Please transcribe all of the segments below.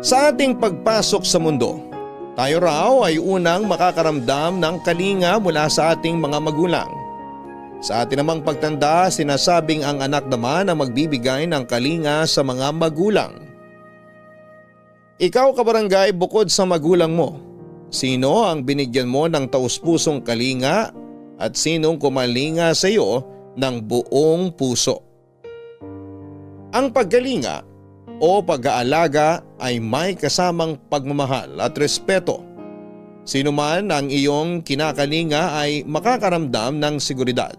Sa ating pagpasok sa mundo, tayo raw ay unang makakaramdam ng kalinga mula sa ating mga magulang. Sa ating namang pagtanda, sinasabing ang anak naman ang magbibigay ng kalinga sa mga magulang. Ikaw kabarangay, bukod sa magulang mo, sino ang binigyan mo ng taus-pusong kalinga at sinong kumalinga sa iyo ng buong puso? Ang pagkalinga o pag-aalaga ay may kasamang pagmamahal at respeto. Sino man ang iyong kinakalinga ay makakaramdam ng seguridad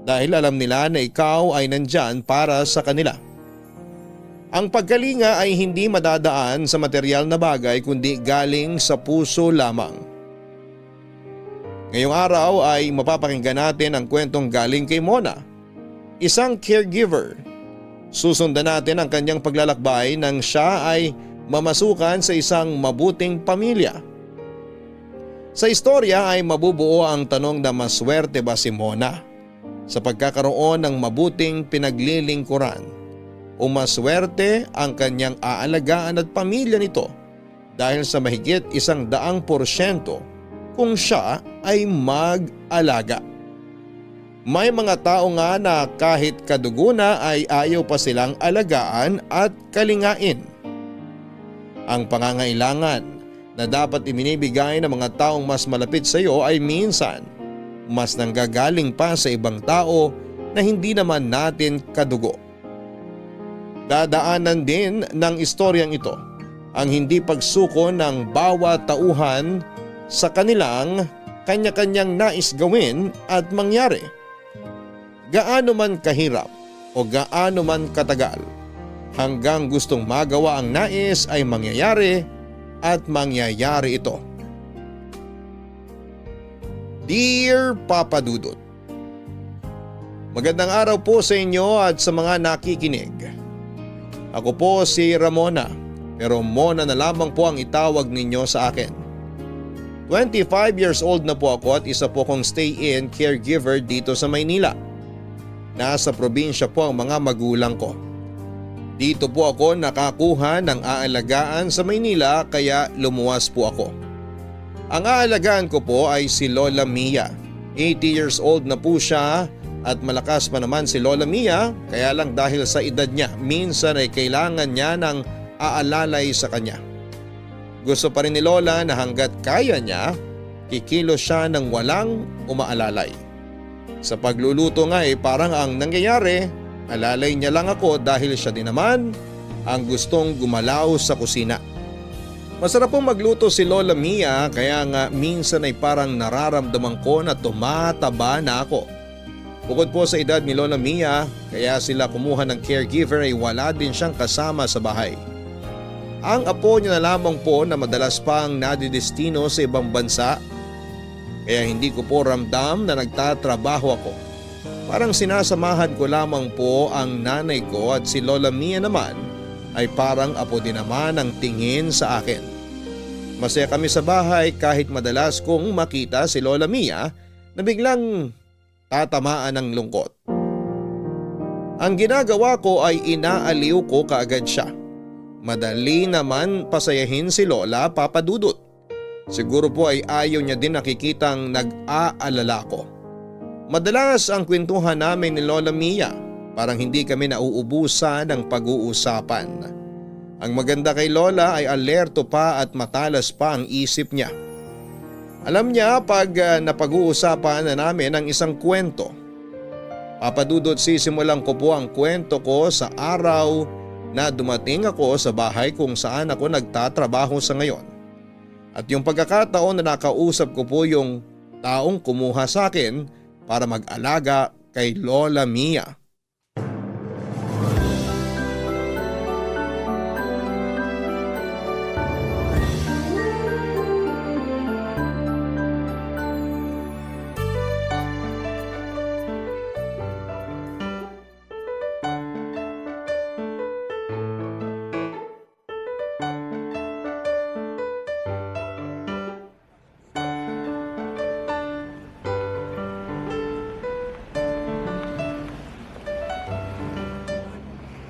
dahil alam nila na ikaw ay nandyan para sa kanila. Ang pagkalinga ay hindi madadaan sa material na bagay kundi galing sa puso lamang. Ngayong araw ay mapapakinggan natin ang kwentong galing kay Mona, isang caregiver. Susundan natin ang kanyang paglalakbay nang siya ay mamasukan sa isang mabuting pamilya. Sa istorya ay mabubuo ang tanong na maswerte ba si Mona sa pagkakaroon ng mabuting pinaglilingkuran o maswerte ang kanyang aalagaan at pamilya nito dahil sa mahigit 100% kung siya ay mag-alaga. May mga tao nga na kahit kadugo na ay ayaw pa silang alagaan at kalingain. Ang pangangailangan na dapat ibinibigay ng mga taong mas malapit sa iyo ay minsan mas nanggagaling pa sa ibang tao na hindi naman natin kadugo. Dadaanan din ng istoryang ito ang hindi pagsuko ng bawat tauhan sa kanilang kanya-kanyang nais gawin at mangyari. Gaano man kahirap o gaano man katagal, hanggang gustong magawa ang nais ay mangyayari at mangyayari ito. Dear Papa Dudut, magandang araw po sa inyo at sa mga nakikinig. Ako po si Ramona, pero Mona na lamang po ang itawag ninyo sa akin. 25 years old na po ako at isa po kong stay-in caregiver dito sa Maynila. Nasa probinsya po ang mga magulang ko. Dito po ako nakakuha ng aalagaan sa Maynila kaya lumuwas po ako. Ang aalagaan ko po ay si Lola Mia. 80 years old na po siya at malakas pa naman si Lola Mia, kaya lang dahil sa edad niya minsan ay kailangan niya ng aalalay sa kanya. Gusto pa rin ni Lola na hanggat kaya niya, kikilos siya ng walang umaalalay. Sa pagluluto nga parang ang nangyayari, alalay niya lang ako dahil siya din naman ang gustong gumalaw sa kusina. Masarap pong magluto si Lola Mia kaya nga minsan ay parang nararamdaman ko na tumataba na ako. Bukod po sa edad ni Lola Mia, kaya sila kumuha ng caregiver ay wala din siyang kasama sa bahay. Ang apo niya na lamang po na madalas pang nadidestino sa ibang bansa. Kaya hindi ko po ramdam na nagtatrabaho ako. Parang sinasamahan ko lamang po ang nanay ko at si Lola Mia naman ay parang apo din naman ang tingin sa akin. Masaya kami sa bahay kahit madalas kong makita si Lola Mia na biglang tatamaan ng lungkot. Ang ginagawa ko ay inaaliw ko kaagad siya. Madali naman pasayahin si Lola, Papa Dudut. Siguro po ay ayaw niya din nakikitang nag-aalala ko. Madalas ang kwentuhan namin ni Lola Mia, parang hindi kami nauubusan ng pag-uusapan. Ang maganda kay Lola ay alerto pa at matalas pa ang isip niya. Alam niya pag napag-uusapan na namin ang isang kwento. Papa Dudut, sisimulan ko po ang kwento ko sa araw na dumating ako sa bahay kung saan ako nagtatrabaho sa ngayon. At yung pagkakataon na nakausap ko po yung taong kumuha sa akin para mag-alaga kay Lola Mia.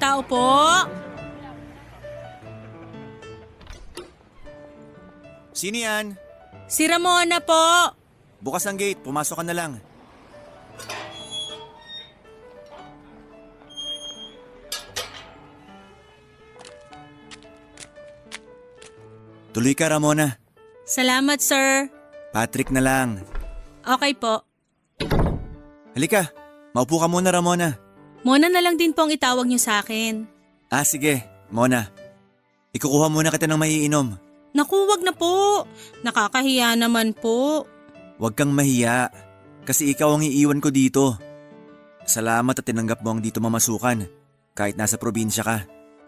Tao po? Sino yan? Si Ramona po! Bukas ang gate, pumasok ka na lang. Tuloy ka, Ramona. Salamat, sir. Patrick na lang. Okay po. Halika, maupo ka muna, Ramona. Mona na lang din po ang itawag niyo sa akin. Sige, Mona. Ikukuha muna kita ng maiinom. Naku, wag na po. Nakakahiya naman po. Huwag kang mahiya, kasi ikaw ang iiwan ko dito. Salamat at tinanggap mo ang dito mamasukan, kahit nasa probinsya ka.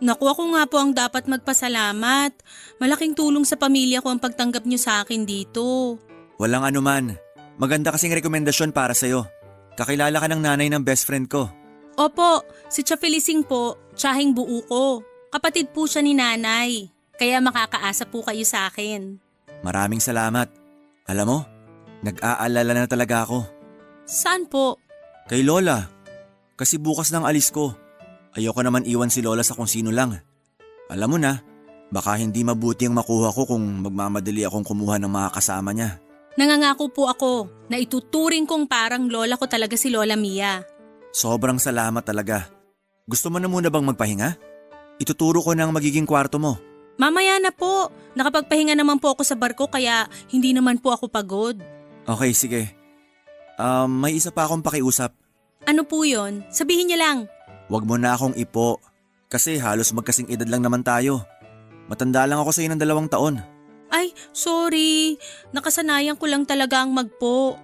Naku, ako nga po ang dapat magpasalamat. Malaking tulong sa pamilya ko ang pagtanggap niyo sa akin dito. Walang anuman. Maganda kasing rekomendasyon para sa'yo. Kakilala ka ng nanay ng best friend ko. Opo, si Tia Felicing po, tiyahing buo ko. Kapatid po siya ni nanay. Kaya makakaasa po kayo sa akin. Maraming salamat. Alam mo, nag-aalala na talaga ako. Saan po? Kay Lola. Kasi bukas ng alis ko. Ayoko naman iwan si Lola sa kung sino lang. Alam mo na, baka hindi mabuti ang makuha ko kung magmamadali akong kumuha ng mga kasama niya. Nangangako po ako na ituturing kong parang lola ko talaga si Lola Mia. Sobrang salamat talaga. Gusto mo na muna bang magpahinga? Ituturo ko ng magiging kwarto mo. Mamaya na po. Nakapagpahinga naman po ako sa barko kaya hindi naman po ako pagod. Okay, sige. May isa pa akong pakiusap. Ano po yon? Sabihin niya lang. Huwag mo na akong ipo. Kasi halos magkasing edad lang naman tayo. Matanda lang ako sa iyo ng 2 taon. Ay, sorry. Nakasanayan ko lang talaga ang magpo.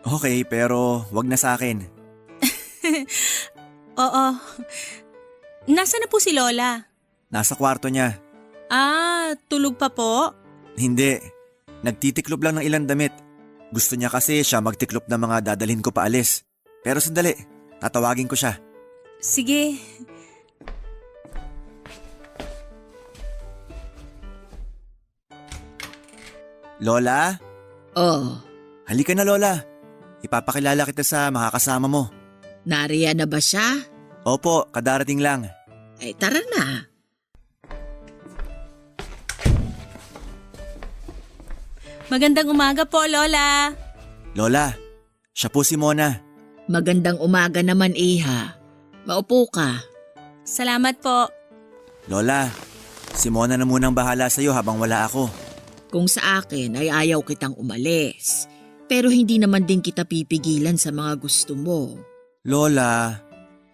Okay, pero wag na sa akin. Oo. Nasaan na po si Lola? Nasa kwarto niya. Tulog pa po? Hindi. Nagtitiklop lang ng ilang damit. Gusto niya kasi siya magtiklop ng mga dadalhin ko paalis. Pero sandali, tatawagin ko siya. Sige. Lola? Oh, Halika na, Lola. Ipapakilala kita sa makakasama mo. nariyan na ba siya? Opo, kadarating lang. Ay tara na. Magandang umaga po, Lola. Lola, siya po si Mona. Magandang umaga naman, Iha. Maupo ka. Salamat po. Lola, si Mona na munang bahala sa'yo habang wala ako. Kung sa akin ay ayaw kitang umalis. Pero hindi naman din kita pipigilan sa mga gusto mo. Lola,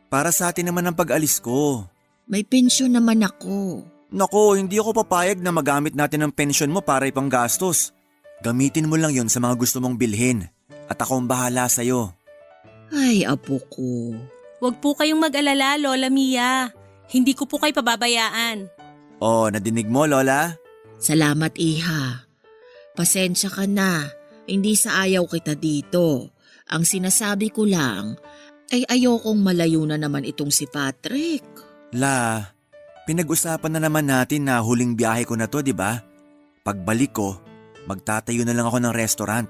para sa atin naman ang pag-alis ko. May pensyon naman ako. Nako, hindi ako papayag na magamit natin ang pensyon mo para ipang gastos. Gamitin mo lang yon sa mga gusto mong bilhin. At ako ang bahala sa'yo. Ay, apo ko. Huwag po kayong mag-alala, Lola Mia. Hindi ko po kayo pababayaan. Oh, nadinig mo, Lola? Salamat, Iha. Pasensya ka na. Hindi sa ayaw kita dito. Ang sinasabi ko lang ay ayokong malayo na naman itong si Patrick. La, pinag-usapan na naman natin na huling biyahe ko na to, di ba? Pagbalik ko, magtatayo na lang ako ng restaurant.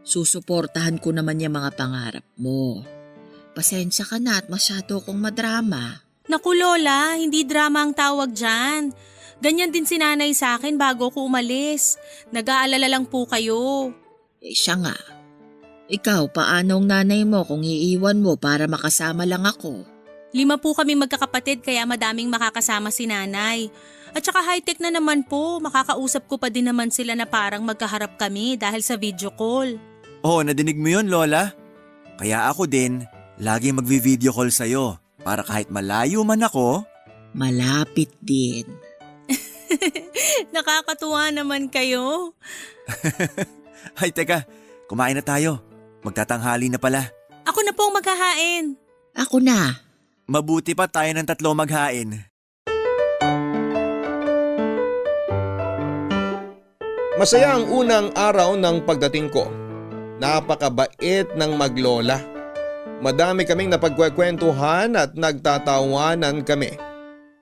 Susuportahan ko naman yung mga pangarap mo. Pasensya ka na at masyado kong madrama. Naku, Lola, hindi drama ang tawag dyan. Ganyan din si nanay sa akin bago ko umalis. Nag-aalala lang po kayo. Siya nga. Ikaw, paano ang nanay mo kung iiwan mo para makasama lang ako? 5 po kami magkakapatid kaya madaming makakasama si nanay. At saka high-tech na naman po, makakausap ko pa din naman sila na parang magkaharap kami dahil sa video call. Oh, nadinig mo yun, Lola? Kaya ako din, lagi magvi-video call sa'yo para kahit malayo man ako. Malapit din. Nakakatuwa naman kayo. Ay, teka, kumain na tayo. Magtatanghali na pala. Ako na po ang maghahain. Ako na. Mabuti pa tayo ng 3 maghain. Masaya ang unang araw ng pagdating ko. Napakabait ng maglola. Madami kaming napagkwekwentuhan at nagtatawanan kami.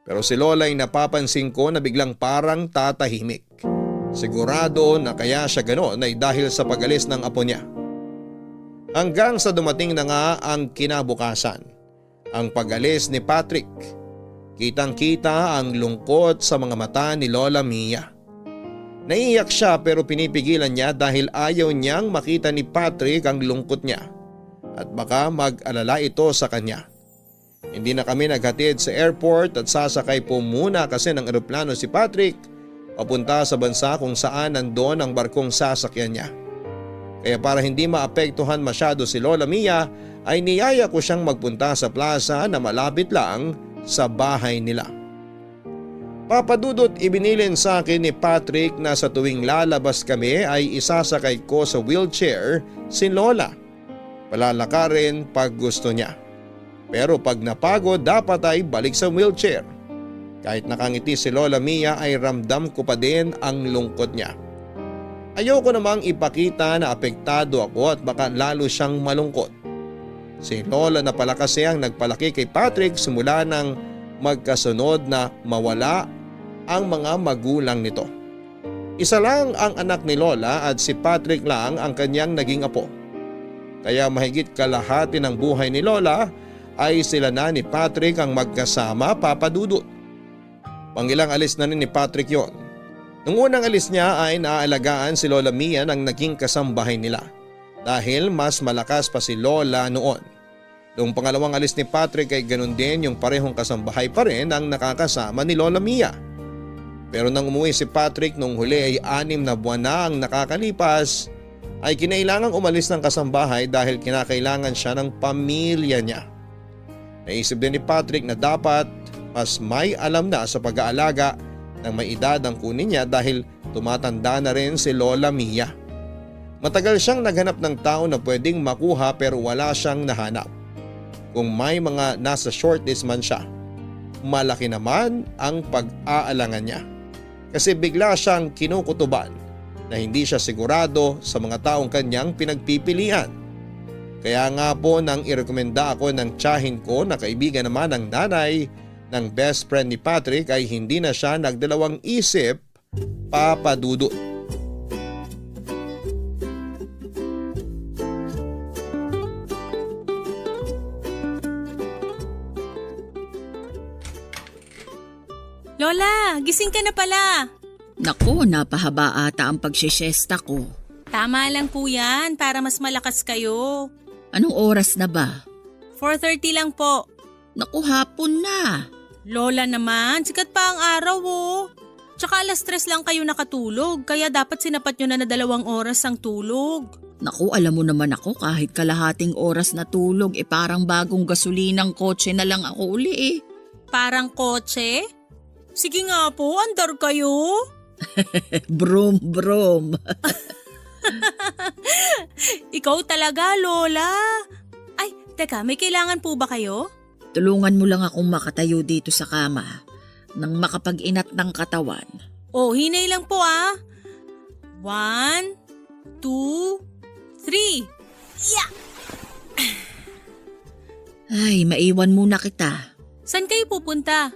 Pero si Lola ay napapansin ko na biglang parang tatahimik. Sigurado na kaya siya gano'n ay dahil sa pag-alis ng apo niya. Hanggang sa dumating na nga ang kinabukasan. Ang pag-alis ni Patrick. Kitang-kita ang lungkot sa mga mata ni Lola Mia. Naiiyak siya pero pinipigilan niya dahil ayaw niyang makita ni Patrick ang lungkot niya at baka mag-alala ito sa kanya. Hindi na kami naghatid sa airport at sasakay po muna kasi ng eroplano si Patrick papunta sa bansa kung saan nandoon ang barkong sasakyan niya. Kaya para hindi maapektuhan masyado si Lola Mia ay niyaya ko siyang magpunta sa plaza na malapit lang sa bahay nila. Papadudot, ibinilin sa akin ni Patrick na sa tuwing lalabas kami ay isasakay ko sa wheelchair si Lola. Palalakarin pag gusto niya. Pero pag napagod dapat ay balik sa wheelchair. Kahit nakangiti si Lola Mia ay ramdam ko pa din ang lungkot niya. Ayoko namang ipakita na apektado ako at baka lalo siyang malungkot. Si Lola na pala kasi ang nagpalaki kay Patrick simula ng magkasunod na mawala ang mga magulang nito. Isa lang ang anak ni Lola at si Patrick lang ang kanyang naging apo. Kaya mahigit kalahati ng buhay ni Lola ay sila na ni Patrick ang magkasama, Papa Dudut. Pangilang alis na ni Patrick yon. Nung unang alis niya ay naaalagaan si Lola Mia ng naging kasambahay nila dahil mas malakas pa si Lola noon. Noong pangalawang alis ni Patrick ay ganun din yung parehong kasambahay pa rin ang nakakasama ni Lola Mia. Pero nang umuwi si Patrick nung huli ay 6 na buwan na ang nakakalipas ay kinailangang umalis ng kasambahay dahil kinakailangan siya ng pamilya niya. Naisip din ni Patrick na dapat mas may alam na sa pag-aalaga ng may edad ang kunin niya dahil tumatanda na rin si Lola Mia. Matagal siyang naghanap ng tao na pwedeng makuha pero wala siyang nahanap. Kung may mga nasa shortlist man siya, malaki naman ang pag-aalangan niya. Kasi bigla siyang kinukutuban na hindi siya sigurado sa mga taong kanyang pinagpipilian. Kaya nga po nang irekomenda ako ng tiyahin ko na kaibigan naman ng nanay ng best friend ni Patrick ay hindi na siya nagdalawang isip, Papa Dudut. Lola, gising ka na pala. Naku, napahaba ata ang pagsisyesta ko. Tama lang po yan para mas malakas kayo. Anong oras na ba? 4:30 lang po. Naku, hapon na. Lola naman, sikat pa ang araw oh. Tsaka 3:00 lang kayo nakatulog kaya dapat sinapat nyo na 2 oras ang tulog. Naku, alam mo naman ako kahit kalahating oras na tulog parang bagong gasolinang kotse na lang ako uli Parang kotse? Sige nga po, andar kayo. Brum, brum. Ikaw talaga, Lola. Ay, teka, may kailangan po ba kayo? Tulungan mo lang akong makatayo dito sa kama nang makapag-inat ng katawan. Oh, hinay lang po 1, 2, 3. Yeah! Ay, maiwan muna kita. Saan kayo pupunta?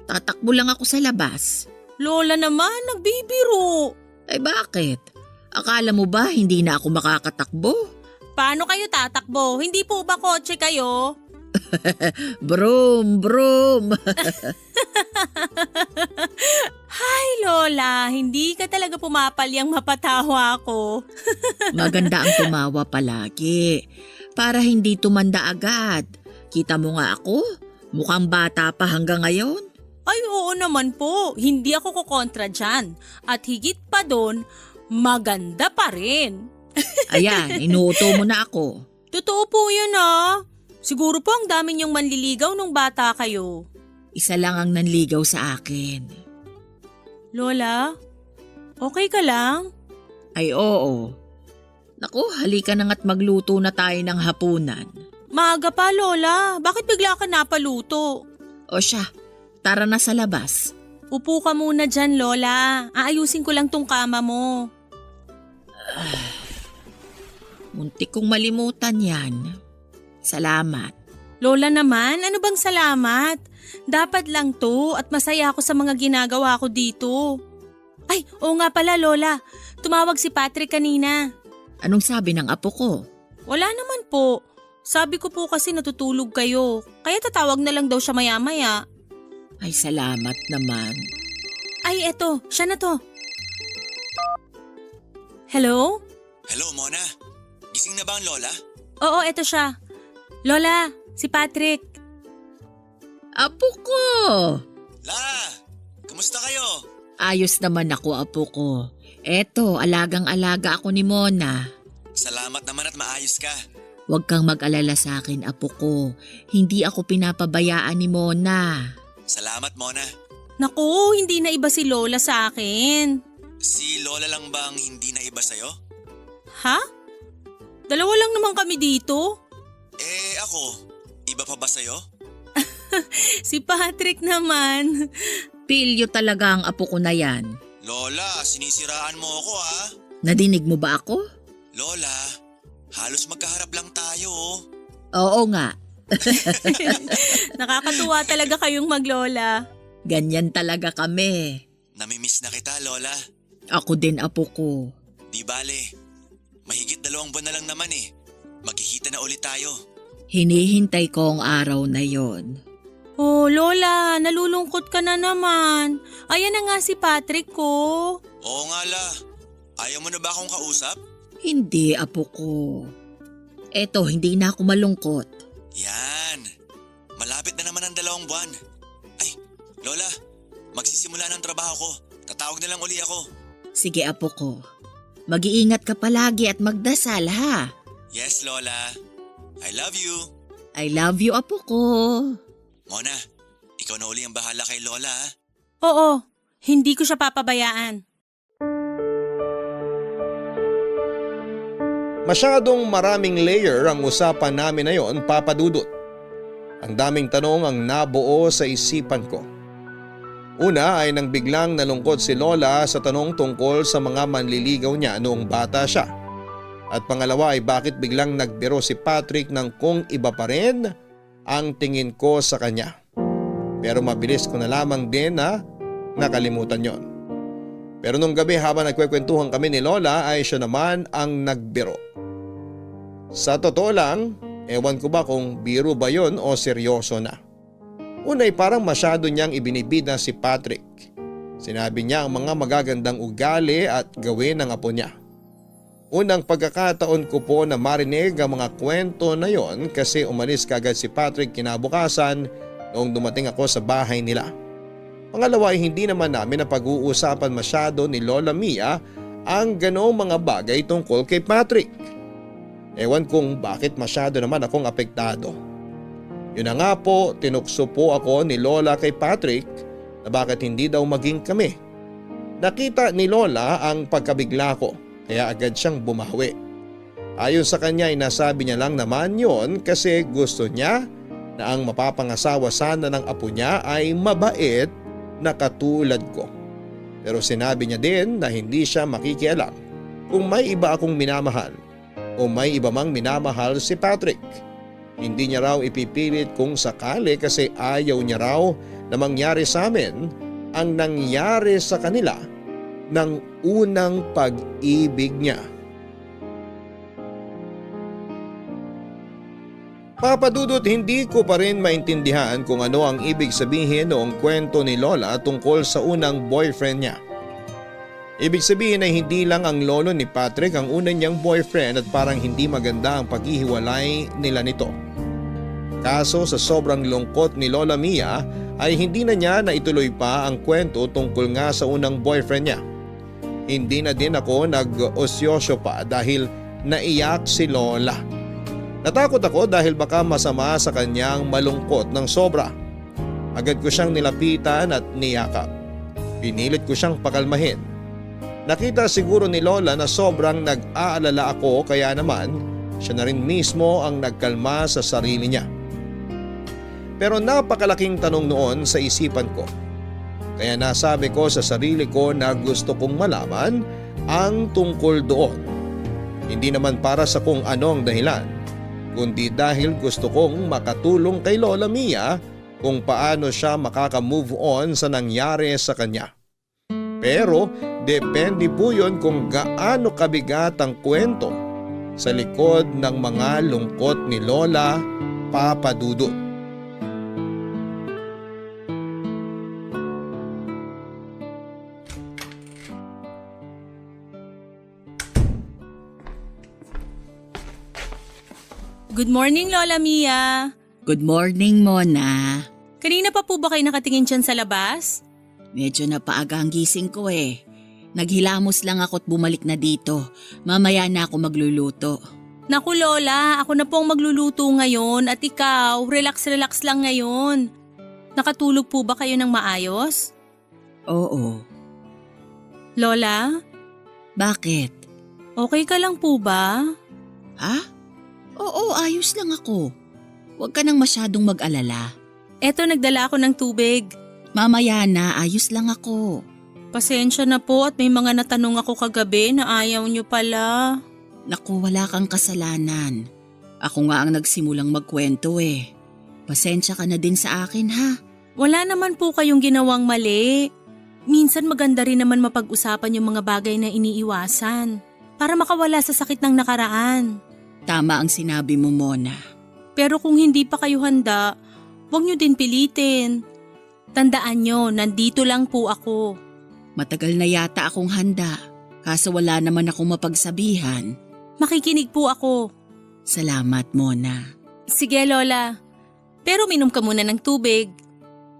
Tatakbo lang ako sa labas. Lola naman, nagbibiro. Ay bakit? Akala mo ba hindi na ako makakatakbo? Paano kayo tatakbo? Hindi po ba kotse kayo? Brum, brum. Hay Lola, hindi ka talaga pumapalyang mapatawa ko. Maganda ang tumawa palagi para hindi tumanda agad. Kita mo nga ako, mukhang bata pa hanggang ngayon. Ay oo naman po, hindi ako kukontra dyan. At higit pa doon, maganda pa rin. Ayan, inuuto mo na ako. Totoo po yun Siguro po ang dami niyong manliligaw nung bata kayo. Isa lang ang nanligaw sa akin. Lola, okay ka lang? Ay oo. Naku, halika na nga't magluto na tayo ng hapunan. Maaga pa Lola, bakit bigla ka napaluto? O siya, tara na sa labas. Upo ka muna dyan Lola, aayusin ko lang tong kama mo. Muntik kong malimutan yan. Salamat. Lola naman, ano bang salamat? Dapat lang to at masaya ako sa mga ginagawa ko dito. Ay, oo nga pala Lola, tumawag si Patrick kanina. Anong sabi ng apo ko? Wala naman po. Sabi ko po kasi natutulog kayo, kaya tatawag na lang daw siya maya-maya. Ay salamat naman. Ay eto, siya na to. Hello? Hello, Mona. Gising na ba ang lola? Oo, eto siya. Lola, si Patrick. Apo ko! La! Kamusta kayo? Ayos naman ako, apo ko. Eto, alagang-alaga ako ni Mona. Salamat naman at maayos ka. Huwag kang mag-alala sa akin, apo ko. Hindi ako pinapabayaan ni Mona. Salamat, Mona. Naku, hindi na iba si Lola sa akin. Si lola lang bang hindi na iba sa'yo? Ha? Dalawa lang naman kami dito. Ako, iba pa ba sa'yo? Si Patrick naman. Pilyo talaga ang apo ko na yan. Lola, sinisiraan mo ako ha? Nadinig mo ba ako? Lola, halos magkaharap lang tayo oh. Oo nga. Nakakatuwa talaga kayong maglola. Ganyan talaga kami. Namimiss na kita, Lola. Ako din, apo ko. Di bale, mahigit 2 buwan na lang naman eh. Magkikita na ulit tayo. Hinihintay ko ang araw na yon. Oh, Lola, nalulungkot ka na naman. Ayan na nga si Patrick ko. Oo nga la, ayaw mo na ba akong kausap? Hindi, apo ko. Eto, hindi na ako malungkot. Yan, malapit na naman ang 2 buwan. Ay, Lola, magsisimula ng trabaho ko. Tatawag na lang uli ako. Sige, apo ko. Mag-iingat ka palagi at magdasal, ha? Yes, Lola. I love you. I love you, apo ko. Mona, ikaw na uli ang bahala kay Lola ha? Oo, hindi ko siya papabayaan. Masyadong maraming layer ang usapan namin na yon, Papa Dudut. Ang daming tanong ang nabuo sa isipan ko. Una ay nang biglang nalungkot si Lola sa tanong tungkol sa mga manliligaw niya noong bata siya. At pangalawa ay bakit biglang nagbiro si Patrick ng kung iba pa rin ang tingin ko sa kanya. Pero mabilis ko na lamang din na nakalimutan yon. Pero nung gabi habang nagkwekwentuhan kami ni Lola ay siya naman ang nagbiro. Sa totoo lang, ewan ko ba kung biro ba yon o seryoso na. Unay parang masyado niyang ibinibid na si Patrick. Sinabi niya ang mga magagandang ugali at gawin ng apo niya. Unang pagkakataon ko po na marinig ang mga kwento na yon kasi umalis kagad si Patrick kinabukasan noong dumating ako sa bahay nila. Pangalawa ay hindi naman namin napag-uusapan masyado ni Lola Mia ang ganong mga bagay tungkol kay Patrick. Ewan kung bakit masyado naman akong apektado. Yun na nga po, tinukso po ako ni Lola kay Patrick na bakit hindi daw maging kami. Nakita ni Lola ang pagkabigla ko kaya agad siyang bumawi. Ayon sa kanya ay nasabi niya lang naman yon kasi gusto niya na ang mapapangasawa sana ng apo niya ay mabait na katulad ko. Pero sinabi niya din na hindi siya makikialam kung may iba akong minamahal o may iba mang minamahal si Patrick. Hindi niya raw ipipilit kung sakali kasi ayaw niya raw na mangyari sa amin ang nangyari sa kanila ng unang pag-ibig niya. Papa Dudut, hindi ko pa rin maintindihan kung ano ang ibig sabihin noong kwento ni Lola tungkol sa unang boyfriend niya. Ibig sabihin ay hindi lang ang lolo ni Patrick ang unang niyang boyfriend at parang hindi maganda ang paghihiwalay nila nito. Kaso sa sobrang lungkot ni Lola Mia ay hindi na niya naituloy pa ang kwento tungkol nga sa unang boyfriend niya. Hindi na din ako nag-osyosyo pa dahil naiyak si Lola. Natakot ako dahil baka masama sa kanyang malungkot ng sobra. Agad ko siyang nilapitan at niyakap. Pinilit ko siyang pakalmahin. Nakita siguro ni Lola na sobrang nag-aalala ako kaya naman siya na rin mismo ang nagkalma sa sarili niya. Pero napakalaking tanong noon sa isipan ko. Kaya nasabi ko sa sarili ko na gusto kong malaman ang tungkol doon. Hindi naman para sa kung anong dahilan, kundi dahil gusto kong makatulong kay Lola Mia kung paano siya makaka-move on sa nangyari sa kanya. Pero depende po yun kung gaano kabigat ang kwento sa likod ng mga lungkot ni Lola, Papa Dudut. Good morning, Lola Mia. Good morning, Mona. Kanina pa po ba kayo nakatingin dyan sa labas? Medyo napaaga ang gising ko eh. Naghilamos lang ako at bumalik na dito. Mamaya na ako magluluto. Naku Lola, ako na po ang magluluto ngayon at ikaw, relax-relax lang ngayon. Nakatulog po ba kayo ng maayos? Oo. Lola, Bakit? okay ka lang po ba? Ha? Oo, ayos lang ako. Huwag ka nang masyadong mag-alala. Eto, nagdala ako ng tubig. Mamaya na, ayos lang ako. Pasensya na po at may mga natanong ako kagabi na ayaw nyo pala. Naku, wala kang kasalanan. Ako nga ang nagsimulang magkwento eh. Pasensya ka na din sa akin ha. Wala naman po kayong ginawang mali. Minsan maganda rin naman mapag-usapan yung mga bagay na iniiwasan para makawala sa sakit ng nakaraan. Tama ang sinabi mo, Mona. Pero kung hindi pa kayo handa, huwag nyo din pilitin. Tandaan nyo, nandito lang po ako. Matagal na yata akong handa, kaso wala naman akong mapagsabihan. Makikinig po ako. Salamat, Mona. Sige Lola, pero minom ka muna ng tubig.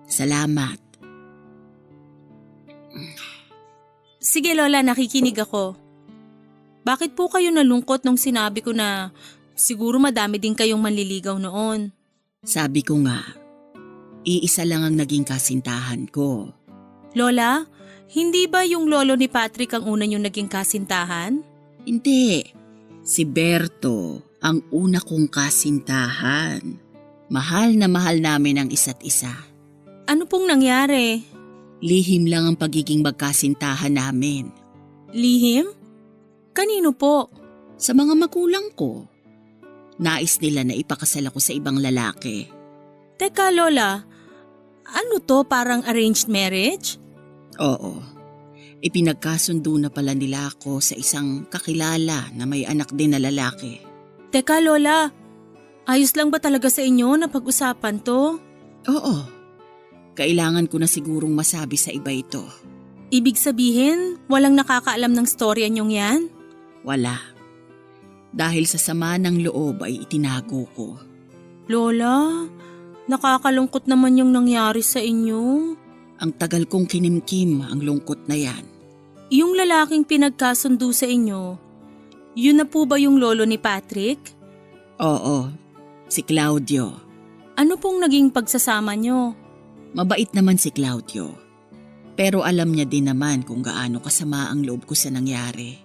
Salamat. Sige Lola, nakikinig ako. Bakit po kayo nalungkot nung sinabi ko na siguro madami din kayong manliligaw noon? Sabi ko nga, iisa lang ang naging kasintahan ko. Lola, hindi ba yung lolo ni Patrick ang una niyong naging kasintahan? Hindi. Si Berto ang una kong kasintahan. Mahal na mahal namin ang isa't isa. Ano pong nangyari? Lihim lang ang pagiging magkasintahan namin. Lihim? Kanino po? Sa mga magulang ko. Nais nila na ipakasal ako sa ibang lalaki. Teka Lola, ano to, parang arranged marriage? Oo. Ipinagkasundo na pala nila ako sa isang kakilala na may anak din na lalaki. Teka Lola, ayos lang ba talaga sa inyo na pag-usapan to? Oo. Kailangan ko na sigurong masabi sa iba ito. Ibig sabihin, walang nakakaalam ng storya niyong yan? Wala. Dahil sa sama ng loob ay itinago ko. Lola, nakakalungkot naman yung nangyari sa inyo. Ang tagal kong kinimkim ang lungkot na yan. Yung lalaking pinagkasundo sa inyo, yun na po ba yung lolo ni Patrick? Oo, si Claudio. Ano pong naging pagsasama nyo? Mabait naman si Claudio. Pero alam niya din naman kung gaano kasama ang loob ko sa nangyari.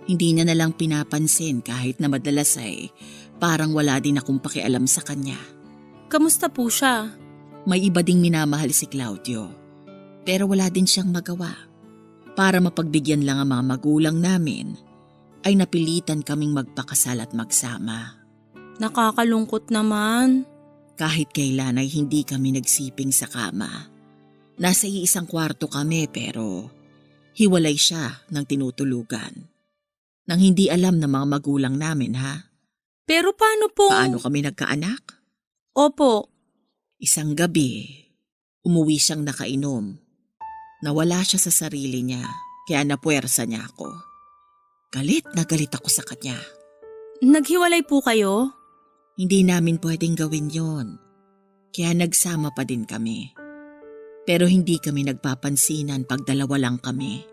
Hindi niya nalang pinapansin kahit na madalas ay parang wala din akong pakialam sa kanya. Kamusta po siya? May iba ding minamahal si Claudio. Pero wala din siyang magawa. Para mapagbigyan lang ang mga magulang namin, ay napilitan kaming magpakasal at magsama. Nakakalungkot naman. Kahit kailan ay hindi kami nagsiping sa kama. Nasa iisang kwarto kami pero hiwalay siya ng tinutulugan. Nang hindi alam ng mga magulang namin ha. Pero paano po? Paano kami nagkaanak? Opo. Isang gabi, umuwi siyang nakainom. Nawala siya sa sarili niya kaya napuwersa niya ako. Galit na galit ako sa kanya. Naghiwalay po kayo? Hindi namin pwedeng gawin yon. Kaya nagsama pa din kami. Pero hindi kami nagpapansinan pag dalawa lang kami.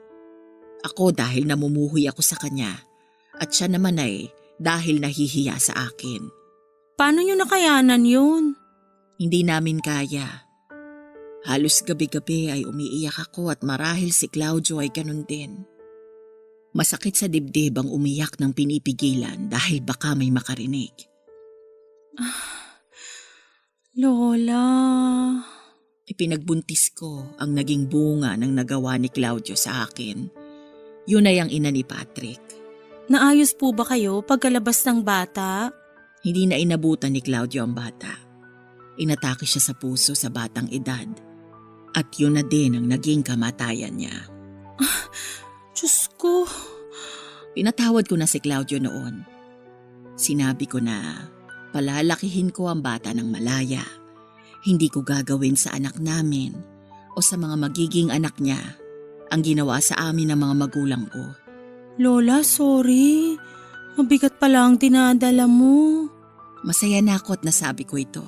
Ako dahil namumuhuy ako sa kanya at siya naman ay dahil nahihiya sa akin. Paano nyo nakayanan yun? Hindi namin kaya. Halos gabi-gabi ay umiiyak ako at marahil si Claudio ay ganun din. Masakit sa dibdib ang umiyak ng pinipigilan dahil baka may makarinig. Lola. Ipinagbuntis ko ang naging bunga ng nagawa ni Claudio sa akin. Yun ay ang ina ni Patrick. Naayos po ba kayo pagkalabas ng bata? Hindi na inabutan ni Claudio ang bata. Inatake siya sa puso sa batang edad. At yun na din ang naging kamatayan niya. Diyos ko. Pinatawad ko na si Claudio noon. Sinabi ko na palalakihin ko ang bata ng malaya. Hindi ko gagawin sa anak namin o sa mga magiging anak niya ang ginawa sa amin ng mga magulang ko. Lola, sorry. Mabigat pala ang dinadala mo. Masaya na ako at nasabi ko ito.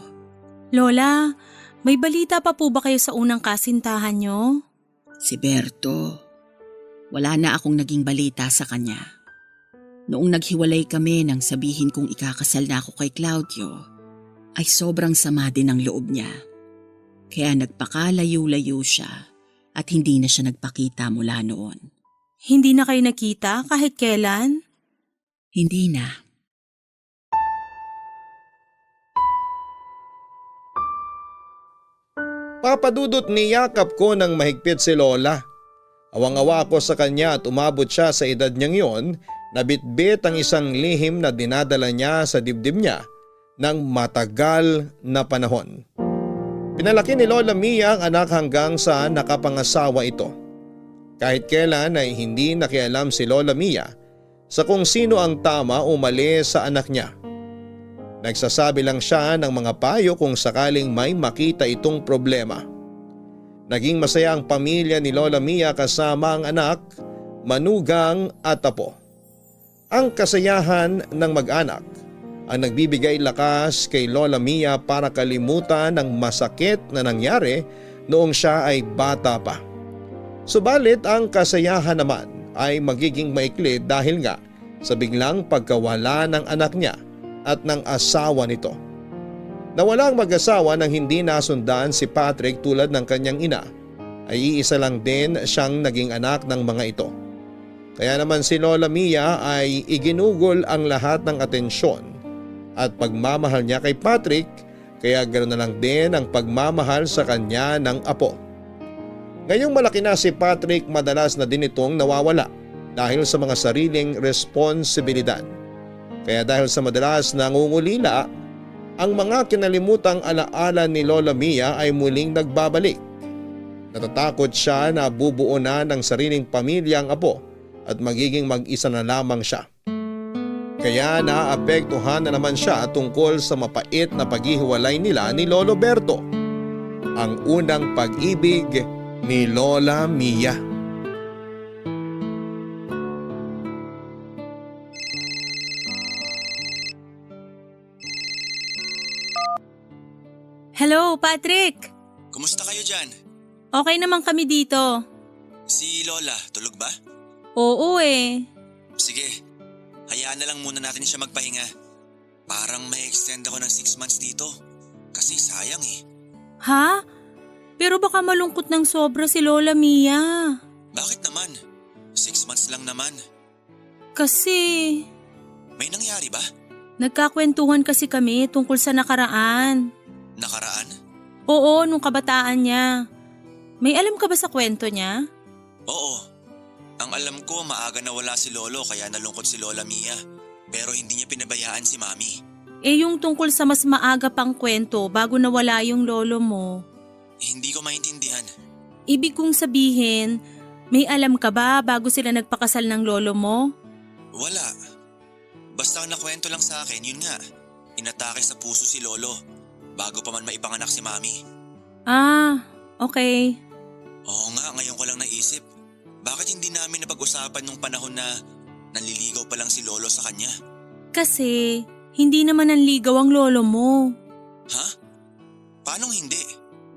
Lola, may balita pa po ba kayo sa unang kasintahan nyo? Si Berto, wala na akong naging balita sa kanya. Noong naghiwalay kami nang sabihin kong ikakasal na ako kay Claudio, ay sobrang sama din ang loob niya. Kaya nagpakalayo-layo siya at hindi na siya nagpakita mula noon. Hindi na kayo nakita kahit kailan? Hindi na. Papadudot niyakap ko ng mahigpit si Lola. Awang-awa ako sa kanya at umabot siya sa edad niyang yon na bitbit ang isang lihim na dinadala niya sa dibdib niya ng matagal na panahon. Pinalaki ni Lola Mia ang anak hanggang sa nakapangasawa ito. Kahit kailan ay hindi nakialam si Lola Mia sa kung sino ang tama o mali sa anak niya. Nagsasabi lang siya ng mga payo kung sakaling may makita itong problema. Naging masaya ang pamilya ni Lola Mia kasama ang anak, manugang at apo. Ang kasayahan ng mag-anak ang nagbibigay lakas kay Lola Mia para kalimutan ang masakit na nangyari noong siya ay bata pa. Subalit ang kasayahan naman ay magiging maikli dahil nga sa biglang pagkawala ng anak niya at ng asawa nito. Nawalang mag-asawa nang hindi nasundan si Patrick tulad ng kanyang ina, ay iisa lang din siyang naging anak ng mga ito. Kaya naman si Lola Mia ay iginugol ang lahat ng atensyon at pagmamahal niya kay Patrick, kaya ganoon na lang din ang pagmamahal sa kanya ng apo. Ngayong malaki na si Patrick, madalas na din itong nawawala dahil sa mga sariling responsibilidad. Kaya dahil sa madalas na nangungulila, ang mga kinalimutang alaala ni Lola Mia ay muling nagbabalik. Natatakot siya na bubuo na ng sariling pamilya ang apo at magiging mag-isa na lamang siya. Kaya naapektuhan na naman siya tungkol sa mapait na paghihiwalay nila ni Lolo Berto, ang unang pag-ibig ni Lola Mia. Hello, Patrick! Kumusta kayo dyan? Okay naman kami dito. Si Lola, tulog ba? Oo eh. Sige, hayaan na lang muna natin siya magpahinga. Parang may extend ako ng 6 months dito. Kasi sayang eh. Ha? Pero baka malungkot ng sobra si Lola Mia. Bakit naman? 6 months lang naman. Kasi May nangyari ba? nagkakwentuhan kasi kami tungkol sa nakaraan. Nakaraan? Oo, nung kabataan niya. May alam ka ba sa kwento niya? Oo. Ang alam ko, maaga nawala si Lolo kaya nalungkot si Lola Mia. Pero hindi niya pinabayaan si Mami. Eh yung tungkol sa mas maaga pang kwento bago nawala yung lolo mo. Hindi ko maintindihan. Ibig kong sabihin, may alam ka ba bago sila nagpakasal ng lolo mo? Wala. Basta ang nakwento lang sa akin, yun nga. Inatake sa puso si Lolo bago pa man maipanganak si Mami. Ah, okay. Oo nga, ngayon ko lang naisip. Bakit hindi namin napag-usapan nung panahon na nanliligaw pa lang si Lolo sa kanya? Kasi hindi naman nanligaw ang lolo mo. Ha? Paanong hindi?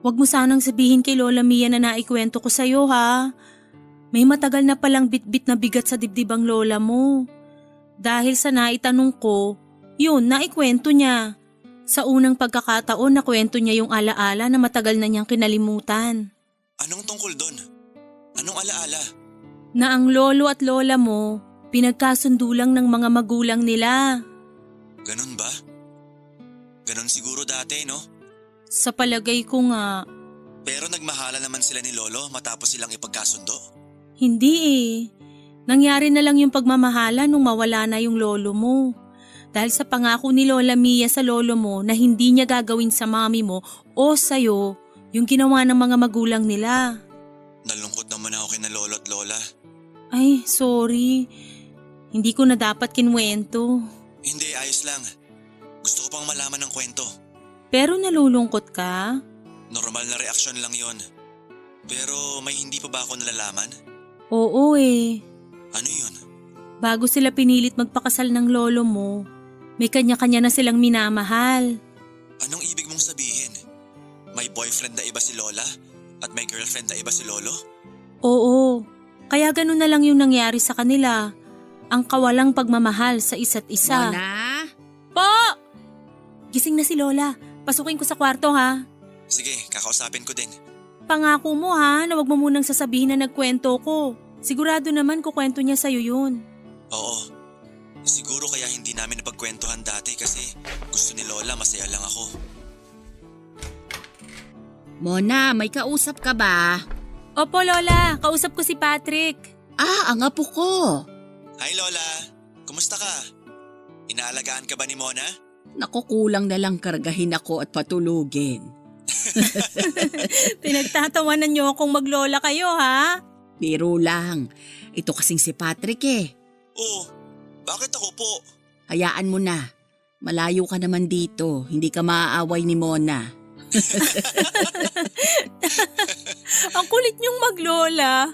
Huwag mo sanang sabihin kay Lola Mia na naikwento ko sa'yo ha. May matagal na palang bitbit na bigat sa dibdib ang lola mo. Dahil sa naitanong ko, yun, naikwento niya. Sa unang pagkakataon, nakwento niya yung alaala na matagal na niyang kinalimutan. Anong tungkol doon? Anong alaala? Na ang lolo at lola mo, pinagkasundo lang ng mga magulang nila. Ganun ba? Ganun siguro dati, no? Sa palagay ko nga, Pero nagmahala naman sila ni Lolo matapos silang ipagkasundo. hindi eh. Nangyari na lang yung pagmamahala nung mawala na yung lolo mo. Dahil sa pangako ni Lola Mia sa lolo mo na hindi niya gagawin sa mami mo o sa'yo yung ginawa ng mga magulang nila. Nalungkot naman ako kina Lolo at Lola. Ay, sorry. Hindi ko na dapat kinwento. Hindi, ayos lang. Gusto ko pang malaman ng kwento. Pero nalulungkot ka? Normal na reaksyon lang yon. Pero may hindi pa ba ako nalalaman? Oo eh. Ano yun? Bago sila pinilit magpakasal ng lolo mo, May kanya-kanya na silang minamahal. Anong ibig mong sabihin? May boyfriend na iba si Lola at may girlfriend na iba si Lolo? Oo, kaya ganun na lang yung nangyari sa kanila. Ang kawalang pagmamahal sa isa't isa. Mona? Po! Gising na si Lola. Pasukin ko sa kwarto ha. Sige, kakausapin ko din. Pangako mo ha na wag mo munang sasabihin na nagkwento ko. Sigurado naman kukwento niya sa'yo yun. Oo. Siguro kaya hindi namin napagkwentuhan dati kasi gusto ni Lola masaya lang ako. Mona, may kausap ka ba? Opo Lola, kausap ko si Patrick. Ang apo ko. Hi Lola! Kumusta ka? Inaalagaan ka ba ni Mona? Nakukulang na lang kargahin ako at patulugin. Pinagtatawanan niyo akong maglola kayo ha? Biro lang. Ito kasing si Patrick eh. Oo. Bakit ako po? Hayaan mo na. Malayo ka naman dito. Hindi ka maaaway ni Mona. Ang kulit niyong maglola.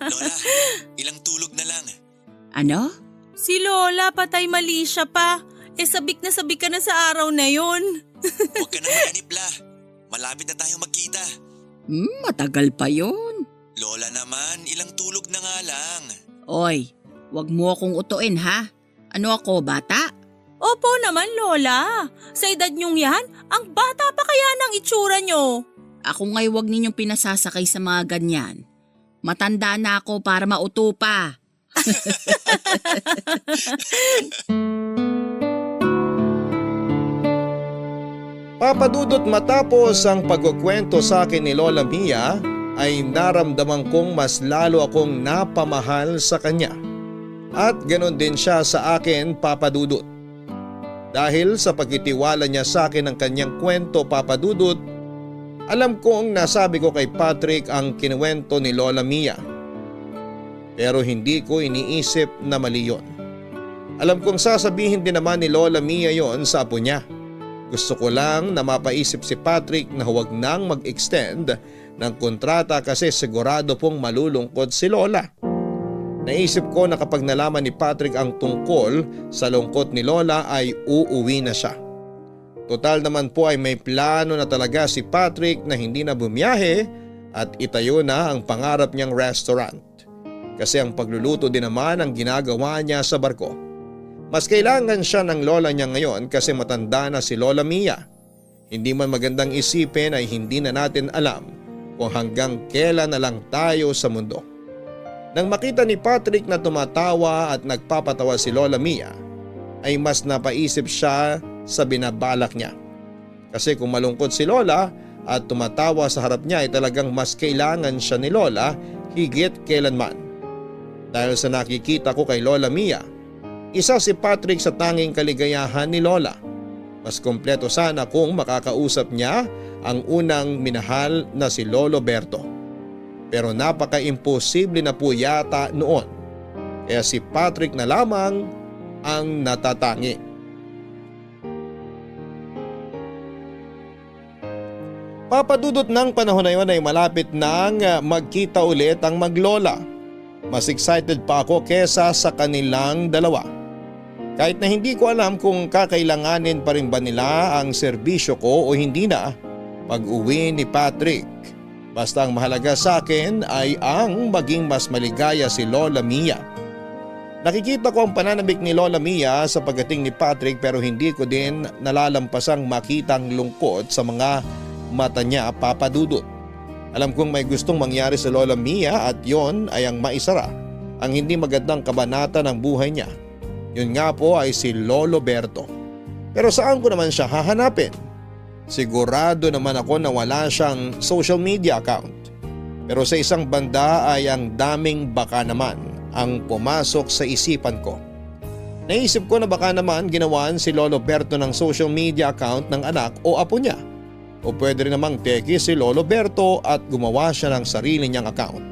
Lola, ilang tulog na lang. Ano? Si Lola patay mali siya pa. Sabik ka na sa araw na yon. Huwag ka na maganipla. Malapit na tayong magkita. Matagal pa yun. Lola naman, ilang tulog na nga lang. Oy, wag mo akong utuin ha. Ano ako, bata? Opo naman Lola. Sa edad niyong yan, ang bata pa kaya ng itsura niyo. Ako nga'y wag ninyong pinasasakay sa mga ganyan. Matanda na ako para mauto pa. Papadudot matapos ang pagkukwento sa akin ni Lola Mia ay naramdaman kong mas lalo akong napamahal sa kanya. At ganon din siya sa akin, Papadudot. Dahil sa pagtitiwala niya sa akin ng kanyang kwento, Papadudot, alam kong nasabi ko kay Patrick ang kinuwento ni Lola Mia. Pero hindi ko iniisip na mali yun. Alam kong sasabihin din naman ni Lola Mia yon sa apo niya. Gusto ko lang na mapaisip si Patrick na huwag nang mag-extend ng kontrata kasi sigurado pong malulungkot si Lola. Naisip ko na kapag nalaman ni Patrick ang tungkol sa lungkot ni Lola ay uuwi na siya. Total naman po ay may plano na talaga si Patrick na hindi na bumiyahe at itayo na ang pangarap niyang restaurant. Kasi ang pagluluto din naman ang ginagawa niya sa barko. Mas kailangan siya ng lola niya ngayon kasi matanda na si Lola Mia. Hindi man magandang isipin ay hindi na natin alam kung hanggang kailan na lang tayo sa mundo. Nang makita ni Patrick na tumatawa at nagpapatawa si Lola Mia, ay mas napaisip siya sa binabalak niya. Kasi kung malungkot si Lola at tumatawa sa harap niya ay talagang mas kailangan siya ni Lola higit kailanman. Dahil sa nakikita ko kay Lola Mia, isa si Patrick sa tanging kaligayahan ni Lola. Mas kompleto sana kung makakausap niya ang unang minahal na si Lolo Berto. Pero napaka-imposible na po yata noon. Kaya si Patrick na lamang ang natatangi. Papadudot ng panahon na yun ay malapit nang magkita ulit ang maglola. Mas excited pa ako kesa sa kanilang dalawa. Kahit na hindi ko alam kung kakailanganin pa rin ba nila ang serbisyo ko o hindi na pag-uwi ni Patrick. Basta ang mahalaga sa akin ay ang maging mas maligaya si Lola Mia. Nakikita ko ang pananabik ni Lola Mia sa pagdating ni Patrick pero hindi ko din nalalampasang makitang lungkot sa mga mata niya, Papadudot. Alam kong may gustong mangyari sa Lola Mia at yon ay ang maisara ang hindi magandang kabanata ng buhay niya. Yun nga po ay si Lolo Berto. Pero saan ko naman siya hahanapin? Sigurado naman ako na wala siyang social media account. Pero sa isang banda ay ang daming baka naman ang pumasok sa isipan ko. Naisip ko na baka naman ginawan si Lolo Berto ng social media account ng anak o apo niya. O pwede rin namang teki si Lolo Berto at gumawa siya ng sarili niyang account.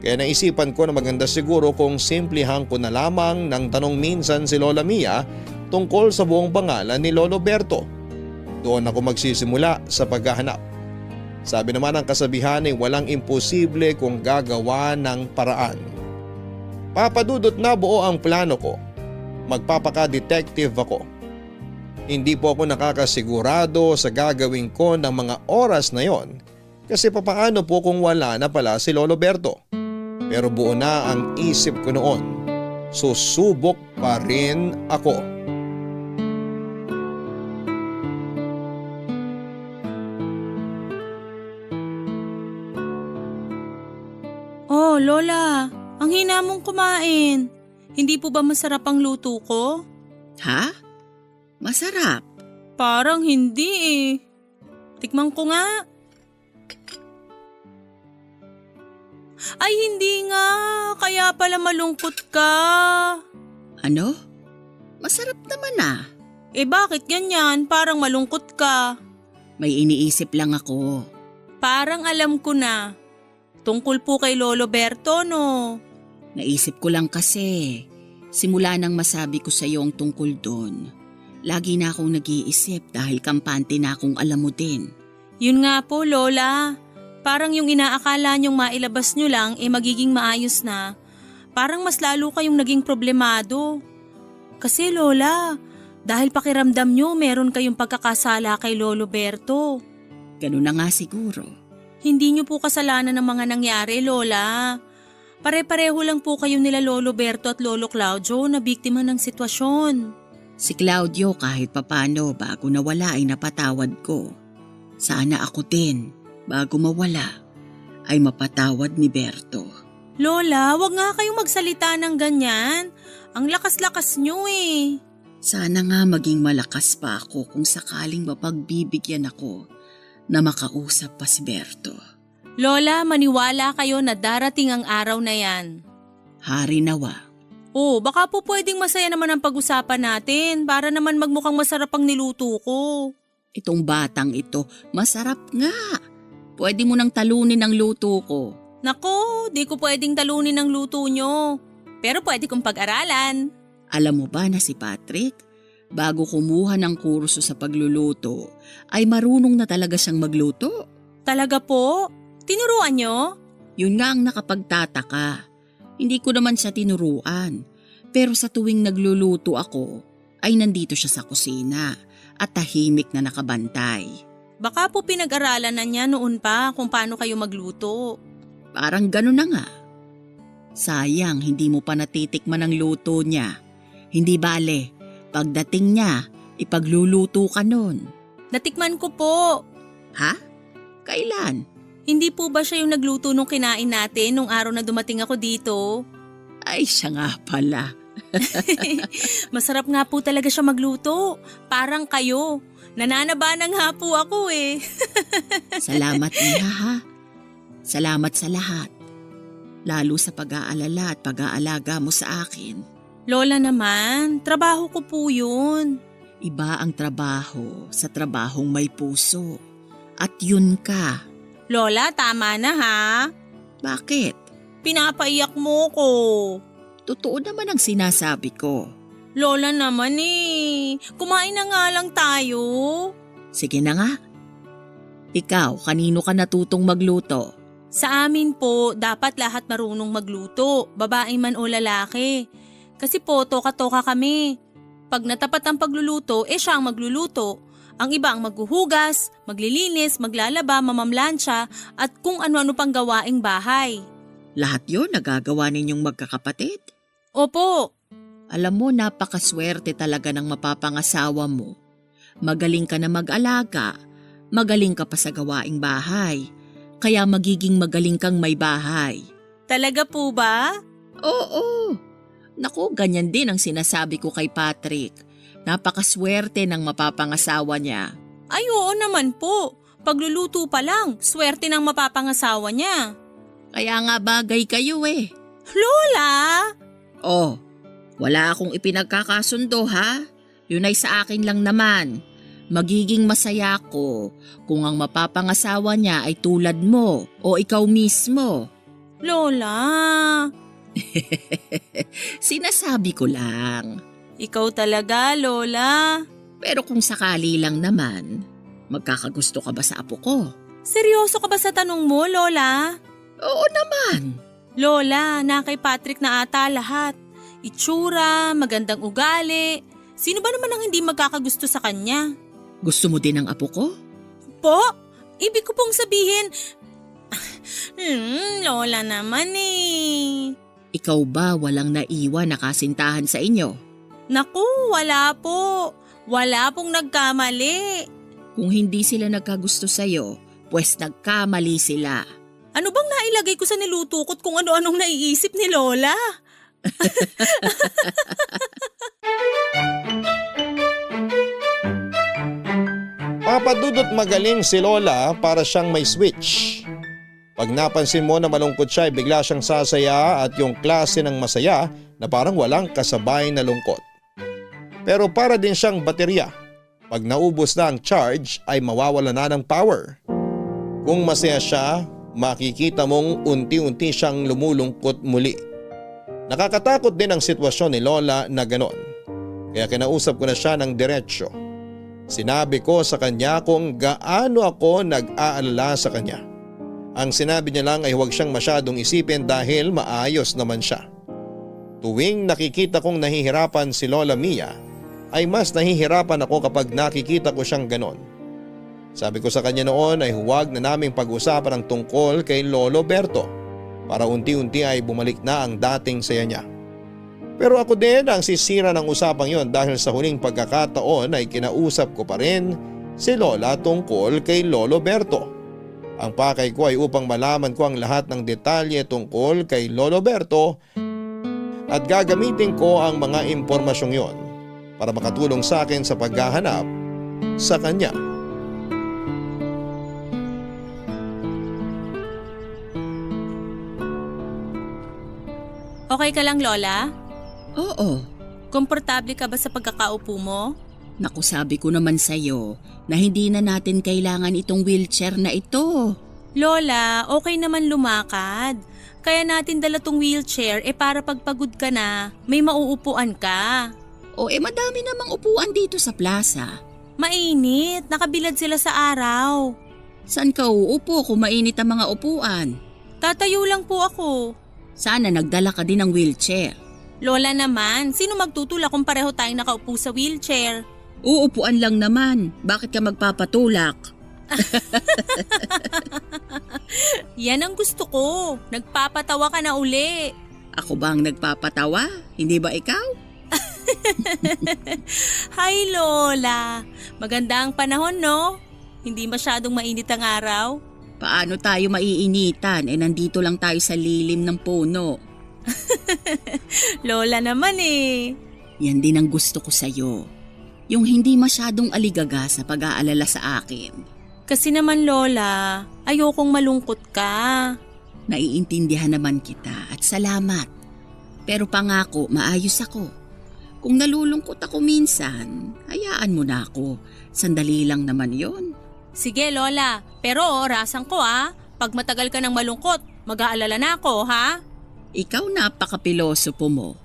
Kaya naisipan ko na maganda siguro kung simplihan ko na lamang ng tanong minsan si Lola Mia tungkol sa buong pangalan ni Lolo Berto. Doon ako magsisimula sa paghahanap. Sabi naman ng kasabihan ay walang imposible kung gagawa ng paraan. Papadudot na buo ang plano ko. Magpapaka-detective ako. Hindi po ako nakakasigurado sa gagawin ko ng mga oras na yon kasi papaano po kung wala na pala si Lolo Berto. Pero buo na ang isip ko noon. Susubok pa rin ako. Oh, Lola, ang hina mong kumain. Hindi po ba masarap ang luto ko? Ha? Masarap. Parang hindi eh. Tikman ko nga. Ay, hindi nga. Kaya pala malungkot ka. Ano? Masarap naman ah. Eh bakit ganyan? Parang malungkot ka. May iniisip lang ako. Parang alam ko na. Tungkol po kay Lolo Berto, no? Naisip ko lang kasi. Simula nang masabi ko sa iyo ang tungkol doon. Lagi na akong nag-iisip dahil kampante na akong alam mo din. Yun nga po, Lola. Parang yung inaakala niyong mailabas niyo lang magiging maayos na. Parang mas lalo kayong naging problemado. Kasi Lola, dahil pakiramdam niyo meron kayong pagkakasala kay Lolo Berto. Ganun na nga siguro. Hindi niyo po kasalanan ng mga nangyari, Lola. Pare-pareho lang po kayo nila Lolo Berto at Lolo Claudio na biktima ng sitwasyon. Si Claudio kahit papano bago nawala ay napatawad ko. Sana ako din, bago mawala, ay mapatawad ni Berto. Lola, wag nga kayong magsalita ng ganyan. Ang lakas-lakas niyo eh. Sana nga maging malakas pa ako kung sakaling mapagbibigyan ako na makausap pa si Berto. Lola, maniwala kayo na darating ang araw na yan. Hari nawa. Oh, baka po pwedeng masaya naman ang pag-usapan natin para naman magmukhang masarap ang niluto ko. Itong batang ito, masarap nga. Pwede mo nang talunin ang luto ko. Nako, di ko pwedeng talunin ang luto nyo. Pero pwede kong pag-aralan. Alam mo ba na si Patrick, bago kumuha ng kurso sa pagluluto, ay marunong na talaga siyang magluto? Talaga po? Tinuruan nyo? Yun nga ang nakapagtataka. Hindi ko naman siya tinuruan. Pero sa tuwing nagluluto ako, ay nandito siya sa kusina at tahimik na nakabantay. Baka po pinag-aralan na niya noon pa kung paano kayo magluto. Parang gano'n na nga. Sayang, hindi mo pa natitikman ang luto niya. Hindi bale, pagdating niya, ipagluluto ka nun. Natikman ko po. Ha? Kailan? Hindi po ba siya yung nagluto nung kinain natin nung araw na dumating ako dito? Ay, siya nga pala. Masarap nga po talaga siya magluto. Parang kayo. Nananaba na nga po ako eh. Salamat niya ha. Salamat sa lahat. Lalo sa pag-aalala at pag-aalaga mo sa akin. Lola naman, trabaho ko po yun. Iba ang trabaho sa trabahong may puso. At yun ka. Lola, tama na ha. Bakit? Pinapaiyak mo ko. Totoo naman ang sinasabi ko. Lola naman eh. Kumain na nga lang tayo. Sige na nga. Ikaw, kanino ka natutong magluto? Sa amin po, dapat lahat marunong magluto, babae man o lalaki. Kasi po, toka-toka kami. Pag natapat ang pagluluto, siya ang magluluto. Ang iba ang maghuhugas, maglilinis, maglalaba, mamamlansya at kung ano-ano pang gawaing bahay. Lahat yun nagagawa ninyong magkakapatid? Opo. Alam mo, napakaswerte talaga ng mapapangasawa mo. Magaling ka na mag-alaga, magaling ka pa sa gawaing bahay, kaya magiging magaling kang may bahay. Talaga po ba? Oo. Naku, ganyan din ang sinasabi ko kay Patrick. Napakaswerte ng mapapangasawa niya. Ay oo naman po. Pagluluto pa lang, swerte ng mapapangasawa niya. Kaya nga bagay kayo eh. Lola! Oh, wala akong ipinagkakasundo ha. Yun ay sa akin lang naman. Magiging masaya ako kung ang mapapangasawa niya ay tulad mo o ikaw mismo. Lola! Sinasabi ko lang. Ikaw talaga, Lola. Pero kung sakali lang naman, magkakagusto ka ba sa apo ko? Seryoso ka ba sa tanong mo, Lola? Oo naman. Lola, na kay Patrick na ata lahat. Itsura, magandang ugali. Sino ba naman ang hindi magkakagusto sa kanya? Gusto mo din ang apo ko? Po? Ibig ko pong sabihin… Lola naman eh. Ikaw ba walang naiwan na kasintahan sa inyo? Naku, wala po. Wala pong nagkamali. Kung hindi sila nagkagusto sa'yo, pues nagkamali sila. Ano bang nailagay ko sa niluto ko't kung ano-anong naiisip ni Lola? Papadudot magaling si Lola para siyang may switch. Pag napansin mo na malungkot siya ay bigla siyang sasaya at yung klase ng masaya na parang walang kasabay na lungkot. Pero para din siyang baterya. Pag naubos na ang charge ay mawawala na ng power. Kung masaya siya, makikita mong unti-unti siyang lumulungkot muli. Nakakatakot din ang sitwasyon ni Lola na ganon. Kaya kinausap ko na siya ng diretsyo. Sinabi ko sa kanya kung gaano ako nag-aalala sa kanya. Ang sinabi niya lang ay huwag siyang masyadong isipin dahil maayos naman siya. Tuwing nakikita kong nahihirapan si Lola Mia, ay mas nahihirapan ako kapag nakikita ko siyang ganon. Sabi ko sa kanya noon ay huwag na naming pag-usapan ang tungkol kay Lolo Berto para unti-unti ay bumalik na ang dating saya niya. Pero ako din ang sisira ng usapang yon dahil sa huling pagkakataon ay kinausap ko pa rin si Lola tungkol kay Lolo Berto. Ang pakay ko ay upang malaman ko ang lahat ng detalye tungkol kay Lolo Berto at gagamitin ko ang mga impormasyong yon para makatulong sa akin sa paghahanap sa kanya. Okay ka lang, Lola? Oo. Komportable ka ba sa pagkakaupo mo? Naku, sabi ko naman sa'yo na hindi na natin kailangan itong wheelchair na ito. Lola, okay naman lumakad. Kaya natin dala tong wheelchair para pagpagod ka na, may mauupuan ka. O madami namang upuan dito sa plaza. Mainit, nakabilad sila sa araw. Saan ka uupo kung mainit ang mga upuan? Tatayo lang po ako. Sana nagdala ka din ng wheelchair. Lola naman, sino magtutulak kung pareho tayong nakaupo sa wheelchair? Uupuan lang naman. Bakit ka magpapatulak? Yan ang gusto ko. Nagpapatawa ka na uli. Ako ba ang nagpapatawa? Hindi ba ikaw? Hi Lola. Maganda ang panahon, no? Hindi masyadong mainit ang araw. Paano tayo maiinitan? Nandito lang tayo sa lilim ng puno. Lola naman eh. Yan din ang gusto ko sa'yo. Yung hindi masyadong aligaga sa pag-aalala sa akin. Kasi naman Lola, ayokong malungkot ka. Naiintindihan naman kita at salamat. Pero pangako, maayos ako. Kung nalulungkot ako minsan, hayaan mo na ako. Sandali lang naman yon. Sige Lola, pero orasan ko Pag matagal ka ng malungkot, mag-aalala na ako ha? Ikaw napaka-pilosopo mo.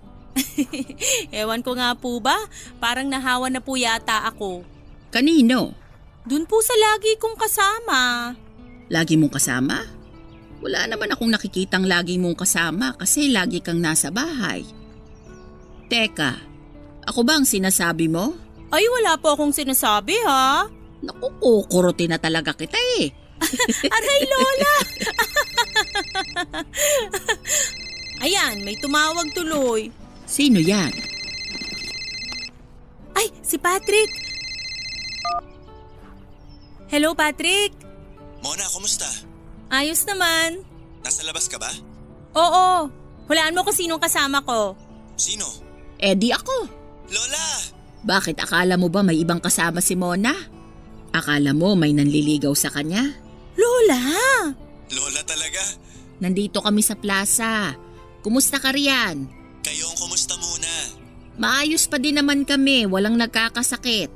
Ewan ko nga po ba, parang nahawa na po yata ako. Kanino? Dun po sa lagi kong kasama. Lagi mong kasama? Wala naman akong nakikitang lagi mong kasama kasi lagi kang nasa bahay. Teka, ako ba ang sinasabi mo? Ay wala po akong sinasabi ha. Naku, kukurutin na talaga kita eh. Aray Lola! Ayan, may tumawag tuloy. Sino yan? Ay, si Patrick! Hello Patrick! Mona, kumusta? Ayos naman. Nasa labas ka ba? Oo, hulaan mo kung sinong kasama ko. Sino? Di ako. Lola! Bakit akala mo ba may ibang kasama si Mona? Akala mo may nanliligaw sa kanya? Lola! Lola talaga? Nandito kami sa plaza. Kumusta ka riyan? Kayong kumusta muna? Maayos pa din naman kami, walang nagkakasakit.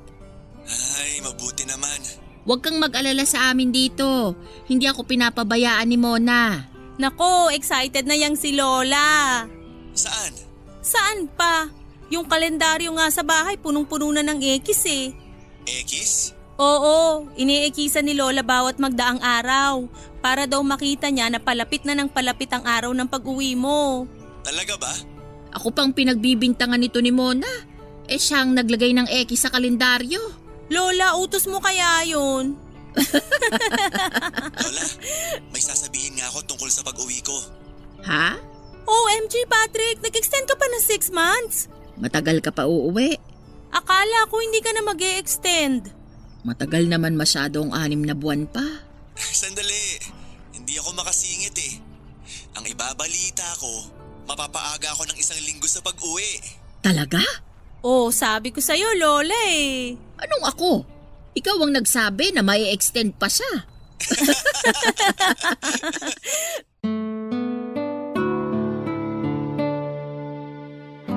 Ay, mabuti naman. Huwag kang mag-alala sa amin dito. Hindi ako pinapabayaan ni Mona. Nako, excited na yang si Lola. Saan? Saan pa? Yung kalendaryo nga sa bahay punong-puno na ng ekis eh. Ekis? Oo, iniikisan ni Lola bawat magdaang araw para daw makita niya na palapit na ng palapit ang araw ng pag-uwi mo. Talaga ba? Ako pang pinagbibintangan nito ni Mona. Siyang naglagay ng X sa kalendaryo. Lola, utos mo kaya yun? Lola, may sasabihin nga ako tungkol sa pag-uwi ko. Ha? OMG Patrick, nag-extend ka pa ng 6 months? Matagal ka pa uuwi. Akala ko hindi ka na mag-e-extend. Matagal naman masyadong 6 na buwan pa. Sandali, hindi ako makasingit eh. Ang ibabalita ko, mapapaaga ako ng 1 linggo sa pag-uwi. Talaga? Oh, sabi ko sa'yo, Lola eh. Anong ako? Ikaw ang nagsabi na may extend pa siya.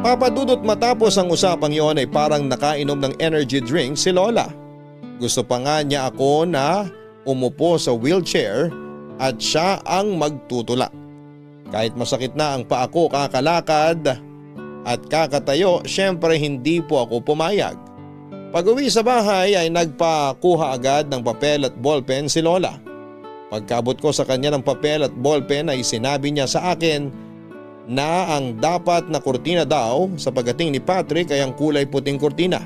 Papadudot matapos ang usapang yon ay parang nakainom ng energy drink si Lola. Gusto pa nga niya ako na umupo sa wheelchair at siya ang magtutula. Kahit masakit na ang paa ko kakalakad at kakatayo, syempre hindi po ako pumayag. Pag-uwi sa bahay ay nagpakuha agad ng papel at ballpen si Lola. Pagkabot ko sa kanya ng papel at ballpen ay sinabi niya sa akin na ang dapat na kurtina daw sa pagdating ni Patrick ay ang kulay puting kurtina.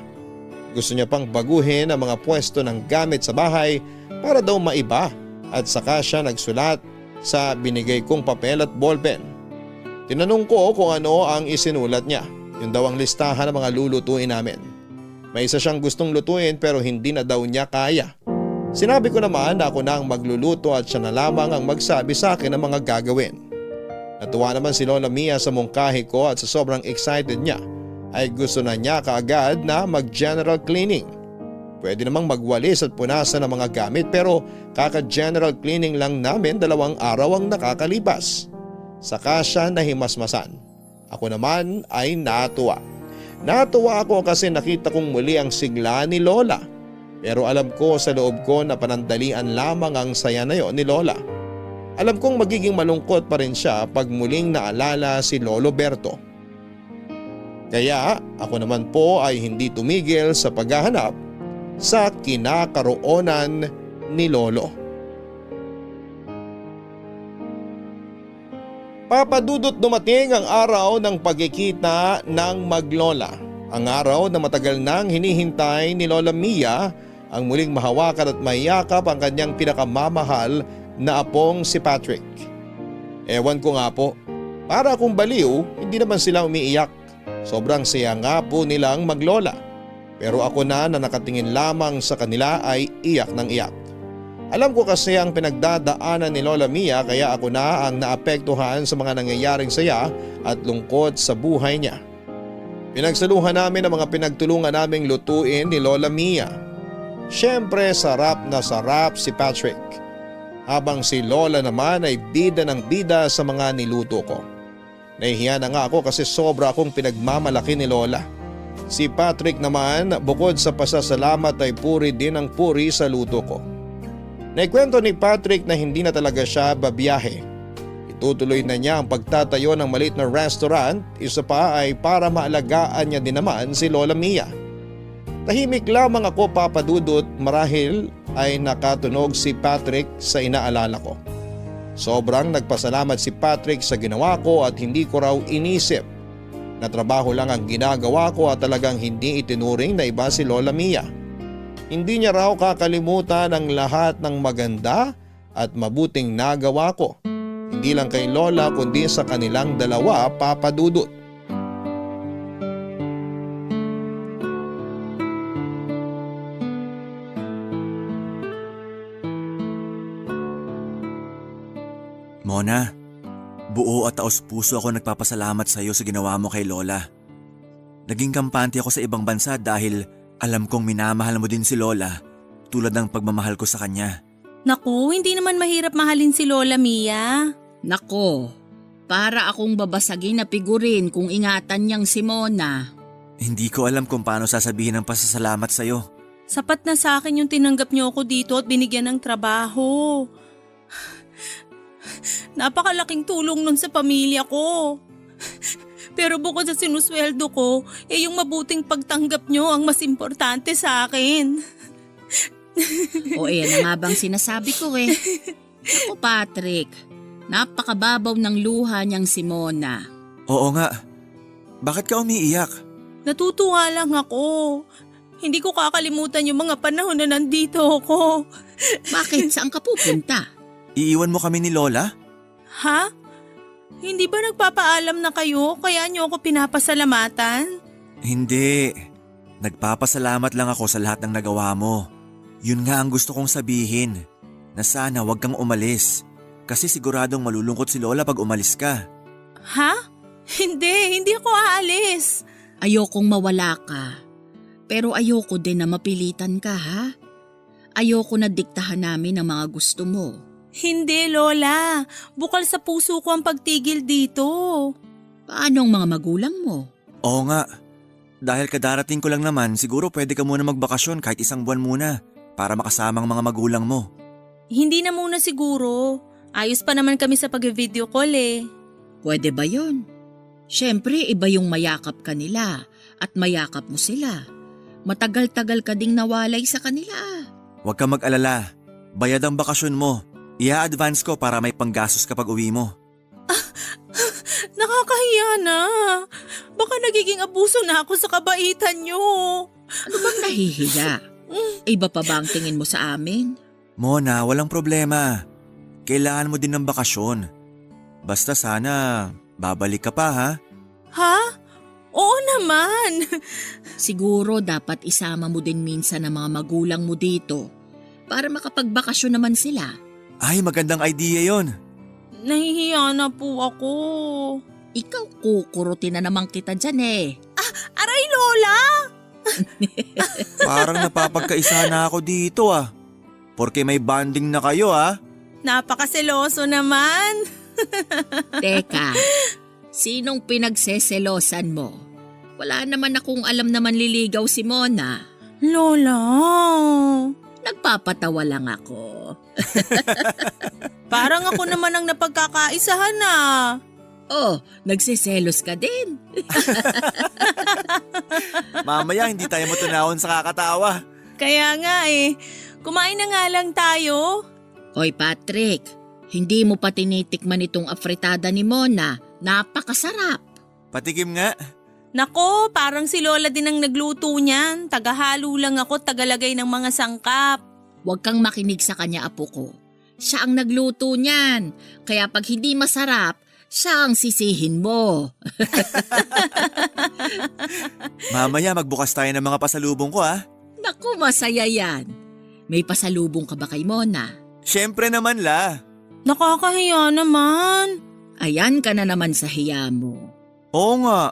Gusto niya pang baguhin ang mga pwesto ng gamit sa bahay para daw maiba at saka siya nagsulat sa binigay kong papel at ballpen. Tinanong ko kung ano ang isinulat niya. Yun daw ang listahan ng mga lulutuin namin. May isa siyang gustong lutuin pero hindi na daw niya kaya. Sinabi ko naman na ako na ang magluluto at siya na lamang ang magsabi sa akin ng mga gagawin. Natuwa naman si Lola Mia sa mungkahi ko at sa sobrang excited niya ay gusto na niya kaagad na mag-general cleaning. Pwede namang magwalis at punasan ng mga gamit pero kaka-general cleaning lang namin 2 araw ang nakakalipas. Saka siya nahimasmasan. Ako naman ay natuwa. Natuwa ako kasi nakita kong muli ang sigla ni Lola. Pero alam ko sa loob ko na panandalian lamang ang saya na yon ni Lola. Alam kong magiging malungkot pa rin siya pag muling naalala si Lolo Berto. Kaya ako naman po ay hindi tumigil sa paghahanap sa kinakaroonan ni Lolo. Papadudot dumating ang araw ng pagkikita ng maglola. Ang araw na matagal nang hinihintay ni Lola Mia, ang muling mahawakan at mayakap ang kanyang pinakamamahal na apong si Patrick. Ewan ko nga po, para akong baliw, hindi naman sila umiiyak. Sobrang saya nga po nilang maglola. Pero ako na nakatingin lamang sa kanila ay iyak ng iyak. Alam ko kasi ang pinagdadaanan ni Lola Mia kaya ako na ang naapektuhan sa mga nangyayaring saya at lungkot sa buhay niya. Pinagsaluhan namin ang mga pinagtulungan naming lutuin ni Lola Mia. Siyempre sarap na sarap si Patrick. Habang si Lola naman ay bida ng bida sa mga niluto ko. Nahihiya na nga ako kasi sobra akong pinagmamalaki ni Lola. Si Patrick naman bukod sa pasasalamat ay puri din ang puri sa luto ko. Naikwento ni Patrick na hindi na talaga siya babiyahe. Itutuloy na niya ang pagtatayo ng maliit na restaurant, isa pa ay para maalagaan niya din naman si Lola Mia. Tahimik lamang ako papadudot marahil ay nakatunog si Patrick sa inaalala ko. Sobrang nagpasalamat si Patrick sa ginawa ko at hindi ko raw inisip na trabaho lang ang ginagawa ko at talagang hindi itinuring na iba si Lola Mia. Hindi niya raw kakalimutan ang lahat ng maganda at mabuting nagawa ko. Hindi lang kay Lola kundi sa kanilang dalawa papadudot. Mona, buo at taos puso ako nagpapasalamat sa iyo sa ginawa mo kay Lola. Naging kampante ako sa ibang bansa dahil alam kong minamahal mo din si Lola tulad ng pagmamahal ko sa kanya. Naku, hindi naman mahirap mahalin si Lola Mia. Nako, para akong babasagin na figurin kung ingatan niyang si Mona. Hindi ko alam kung paano sasabihin ang pasasalamat sa iyo. Sapat na sa akin yung tinanggap niyo ako dito at binigyan ng trabaho. Napakalaking tulong nun sa pamilya ko. Pero bukod sa sinusweldo ko, yung mabuting pagtanggap nyo ang mas importante sa akin. O yan na nga bang sinasabi ko eh. Ako Patrick, napakababaw ng luha niyang si Mona. Oo nga. Bakit ka umiiyak? Natutuwa lang ako. Hindi ko kakalimutan yung mga panahon na nandito ako. Bakit? Saan ka pupunta? Iiwan mo kami ni Lola? Ha? Hindi ba nagpapaalam na kayo kaya niyo ako pinapasalamatan? Hindi. Nagpapasalamat lang ako sa lahat ng nagawa mo. Yun nga ang gusto kong sabihin, na sana wag kang umalis. Kasi siguradong malulungkot si Lola pag umalis ka. Ha? Hindi ako aalis. Ayokong mawala ka. Pero ayoko din na mapilitan ka, ha? Ayoko na diktahan namin ang mga gusto mo. Hindi, Lola. Bukal sa puso ko ang pagtigil dito. Paano ang mga magulang mo? Oo nga. Dahil kadarating ko lang naman, siguro pwede ka muna magbakasyon kahit 1 buwan muna para makasama ang mga magulang mo. Hindi na muna siguro. Ayos pa naman kami sa pag-video call eh. Pwede ba yon? Siyempre, iba yung mayakap ka nila at mayakap mo sila. Matagal-tagal ka ding nawalay sa kanila. Huwag kang mag-alala. Bayad ang bakasyon mo. I-advance ko para may panggastos kapag uwi mo. Nakakahiya na. Baka nagiging abuso na ako sa kabaitan nyo. Ano bang nahihiya? Iba pa ba ang tingin mo sa amin? Mona, walang problema. Kailangan mo din ng bakasyon. Basta sana babalik ka pa, ha? Ha? Oo naman. Siguro dapat isama mo din minsan ang mga magulang mo dito para makapagbakasyon naman sila. Ay, magandang idea yon. Nahihiya na po ako. Ikaw kukurutin na naman kita dyan eh. Aray, Lola! Parang napapagkaisa na ako dito, ah. Porque may bonding na kayo, ah. Napakaseloso naman. Teka, sinong pinagseselosan mo? Wala naman akong alam na manliligaw si Mona. Lola. Nagpapatawa lang ako. Parang ako naman ang napagkakaisahan na. Oh, nagseselos ka din. Mamaya hindi tayo matunawon sa kakatawa. Kaya nga eh. Kumain na nga lang tayo. Hoy Patrick, hindi mo pa tinitikman itong afritada ni Mona. Napakasarap. Patikim nga. Nako, parang si Lola din ang nagluto niyan. Tagahalo lang ako, tagalagay ng mga sangkap. Huwag kang makinig sa kanya, apo ko. Siya ang nagluto niyan. Kaya pag hindi masarap, siya ang sisihin mo. Mamaya magbukas tayo ng mga pasalubong ko, ah. Naku, masaya yan. May pasalubong ka ba kay Mona? Siyempre naman, la. Nakakahiya naman. Ayan ka na naman sa hiya mo. Oo nga.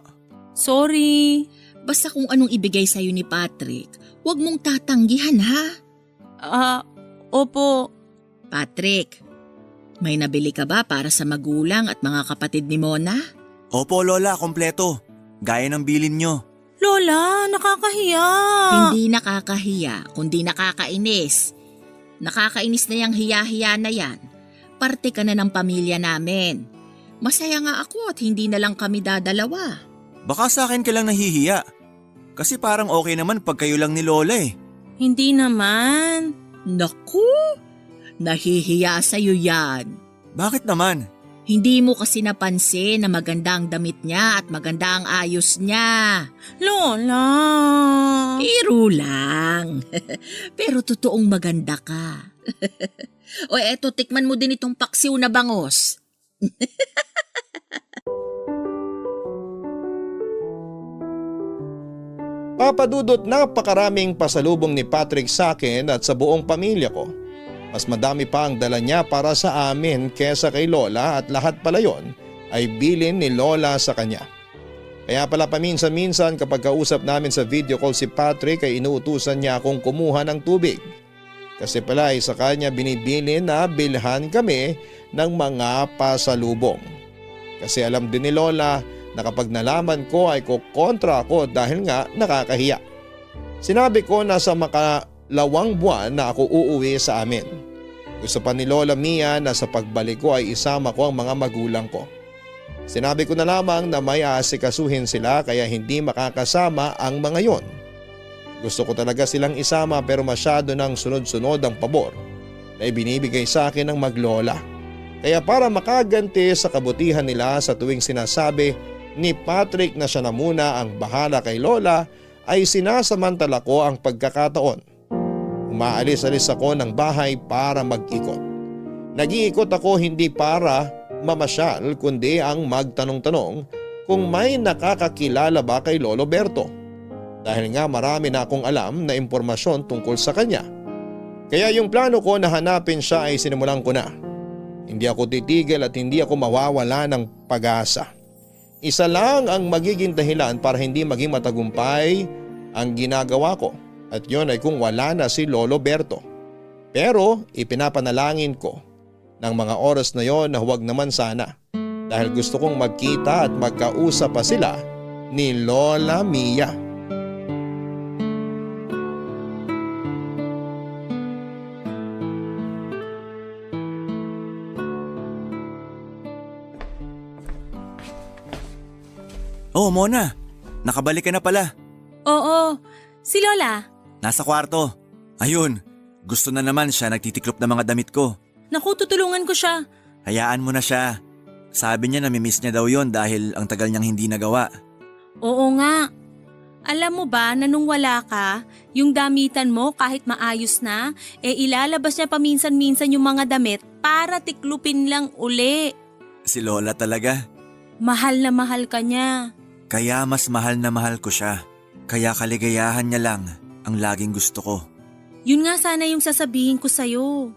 Sorry. Basta kung anong ibigay sa'yo ni Patrick, huwag mong tatanggihan, ha? Opo. Patrick, may nabili ka ba para sa magulang at mga kapatid ni Mona? Opo, Lola, kompleto. Gaya ng bilin nyo. Lola, nakakahiya. Hindi nakakahiya, kundi nakakainis. Nakakainis na yung hiya-hiya na yan. Parte ka na ng pamilya namin. Masaya nga ako at hindi na lang kami dadalawa. Baka sa akin ka lang nahihiya. Kasi parang okay naman pag kayo lang ni Lola eh. Hindi naman. Naku, nahihiya sa'yo yan. Bakit naman? Hindi mo kasi napansin na maganda ang damit niya at maganda ang ayos niya. Lola. Biro lang. Pero totoong maganda ka. O eto, tikman mo din itong paksiw na bangos. Papadudot, napakaraming pasalubong ni Patrick sa akin at sa buong pamilya ko. Mas madami pa ang dala niya para sa amin kesa kay Lola at lahat pala yon ay bilin ni Lola sa kanya. Kaya pala paminsan-minsan kapag kausap namin sa video call si Patrick ay inuutusan niya akong kumuha ng tubig. Kasi pala ay sa kanya binibili na bilhan kami ng mga pasalubong. Kasi alam din ni Lola na kapag nalaman ko ay kukontra ako dahil nga nakakahiya. Sinabi ko na sa makalawang buwan na ako uuwi sa amin. Gusto pa ni Lola Mia na sa pagbalik ko ay isama ko ang mga magulang ko. Sinabi ko na lamang na may aasikasuhin sila kaya hindi makakasama ang mga yon. Gusto ko talaga silang isama pero masyado nang sunod-sunod ang pabor na ibinibigay sa akin ng maglola. Kaya para makaganti sa kabutihan nila sa tuwing sinasabi ni Patrick na siya na muna ang bahala kay Lola ay sinasamantala ko ang pagkakataon. Umaalis-alis ako ng bahay para mag-ikot. Nag-iikot ako hindi para mamasyal kundi ang magtanong-tanong kung may nakakakilala ba kay Lolo Berto. Dahil nga marami na akong alam na impormasyon tungkol sa kanya. Kaya yung plano ko na hanapin siya ay sinimulan ko na. Hindi ako titigil at hindi ako mawawala ng pag-asa. Isa lang ang magiging dahilan para hindi maging matagumpay ang ginagawa ko at yon ay kung wala na si Lolo Berto. Pero ipinapanalangin ko ng mga oras na yon na huwag naman sana dahil gusto kong magkita at magkausap pa sila ni Lola Mia. Oh, Mona, nakabalik ka na pala. Oo, si Lola. Nasa kwarto. Ayun, gusto na naman siya nagtitiklop ng mga damit ko. Naku, tutulungan ko siya. Hayaan mo na siya. Sabi niya namimiss niya daw yon dahil ang tagal niyang hindi nagawa. Oo nga. Alam mo ba na nung wala ka, yung damitan mo kahit maayos na, ilalabas niya paminsan-minsan yung mga damit para tiklupin lang uli. Si Lola talaga. Mahal na mahal ka niya. Kaya mas mahal na mahal ko siya. Kaya kaligayahan niya lang ang laging gusto ko. Yun nga sana yung sasabihin ko sa'yo.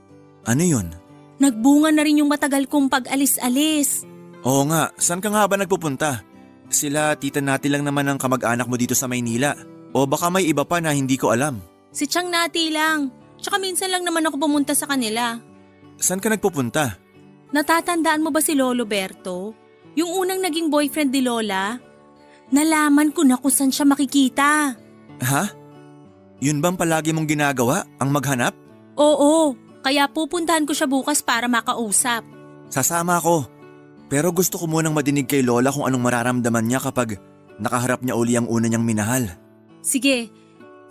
Ano yun? Nagbunga na rin yung matagal kong pag-alis-alis. Oo nga, saan ka nga ba nagpupunta? Sila tita Nati lang naman ang kamag-anak mo dito sa Maynila. O baka may iba pa na hindi ko alam. Si Chang Nati lang. Tsaka minsan lang naman ako pumunta sa kanila. Saan ka nagpupunta? Natatandaan mo ba si Lolo Berto? Yung unang naging boyfriend ni Lola? Nalaman ko na kung saan siya makikita. Ha? Yun bang palagi mong ginagawa? Ang maghanap? Oo, kaya pupuntahan ko siya bukas para makausap. Sasama ako. Pero gusto ko munang madinig kay Lola kung anong mararamdaman niya kapag nakaharap niya uli ang una niyang minahal. Sige,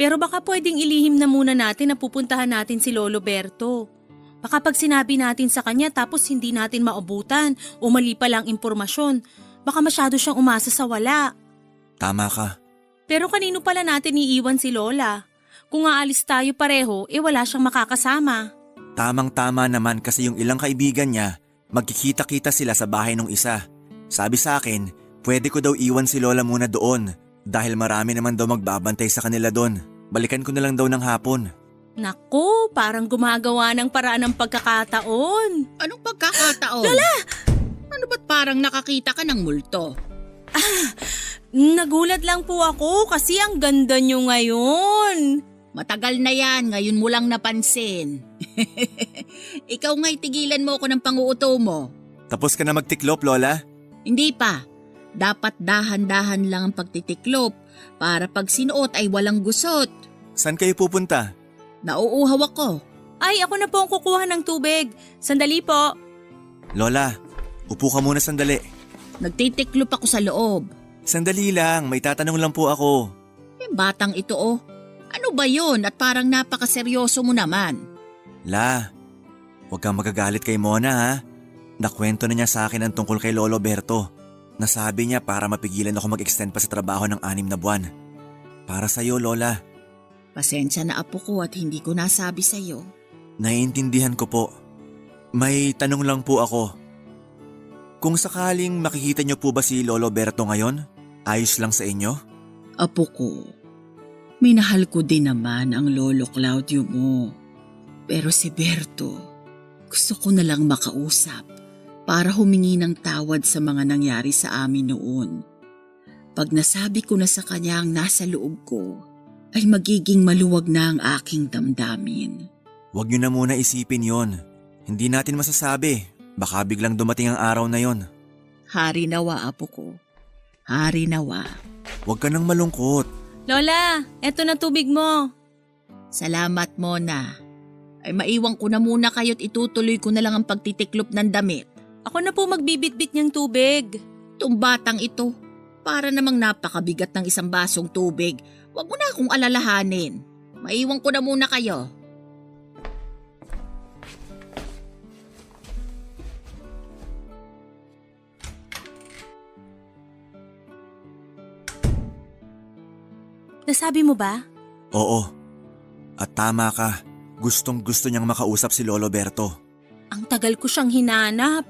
pero baka pwedeng ilihim na muna natin na pupuntahan natin si Lolo Berto. Baka pag sinabi natin sa kanya tapos hindi natin maabutan o mali pa lang impormasyon, baka masyado siyang umasa sa wala. Tama ka. Pero kanino pala natin iiwan si Lola? Kung aalis tayo pareho, wala siyang makakasama. Tamang-tama naman kasi yung ilang kaibigan niya, magkikita-kita sila sa bahay ng isa. Sabi sa akin, pwede ko daw iwan si Lola muna doon dahil marami naman daw magbabantay sa kanila doon. Balikan ko na lang daw ng hapon. Naku, parang gumagawa ng paraan ng pagkakataon. Anong pagkakataon? Lola! Ano ba't parang nakakita ka ng multo? Nagulat lang po ako kasi ang ganda niyo ngayon. Matagal na yan, ngayon mo lang napansin. Ikaw nga'y tigilan mo ako ng panguuto mo. Tapos ka na magtiklop, Lola? Hindi pa. Dapat dahan-dahan lang ang pagtitiklop para pag sinuot ay walang gusot. Saan kayo pupunta? Nauuhaw ako. Ay, ako na po ang kukuha ng tubig. Sandali po. Lola, upo ka muna sandali. Nagtitiklop ako sa loob. Sandali lang, may tatanong lang po ako. Batang ito oh. Ano ba yon at parang napakaseryoso mo naman? La, huwag kang magagalit kay Mona ha. Nakwento na niya sa akin ang tungkol kay Lolo Berto. Nasabi niya para mapigilan ako mag-extend pa sa trabaho ng 6 na buwan. Para sa'yo, Lola. Pasensya na apo ko at hindi ko nasabi sa'yo. Naiintindihan ko po. May tanong lang po ako. Kung sakaling makikita niyo po ba si Lolo Berto ngayon, ayos lang sa inyo? Apo ko, minahal ko din naman ang Lolo Claudio mo. Pero si Berto, gusto ko na lang makausap para humingi ng tawad sa mga nangyari sa amin noon. Pag nasabi ko na sa kanya ang nasa loob ko, ay magiging maluwag na ang aking damdamin. Huwag niyo na muna isipin yon. Hindi natin masasabi. Baka biglang dumating ang araw na yon. Hari nawa, apo ko. Hari nawa. Huwag ka nang malungkot. Lola, eto na tubig mo. Salamat, Mona. Ay maiwan ko na muna kayo't itutuloy ko na lang ang pagtitiklop ng damit. Ako na po magbibitbit niyang tubig. Itong batang ito, para namang napakabigat ng isang basong tubig. Huwag mo na akong alalahanin. Maiwan ko na muna kayo. Nasabi mo ba? Oo. At tama ka, gustong gusto niyang makausap si Lolo Berto. Ang tagal ko siyang hinanap.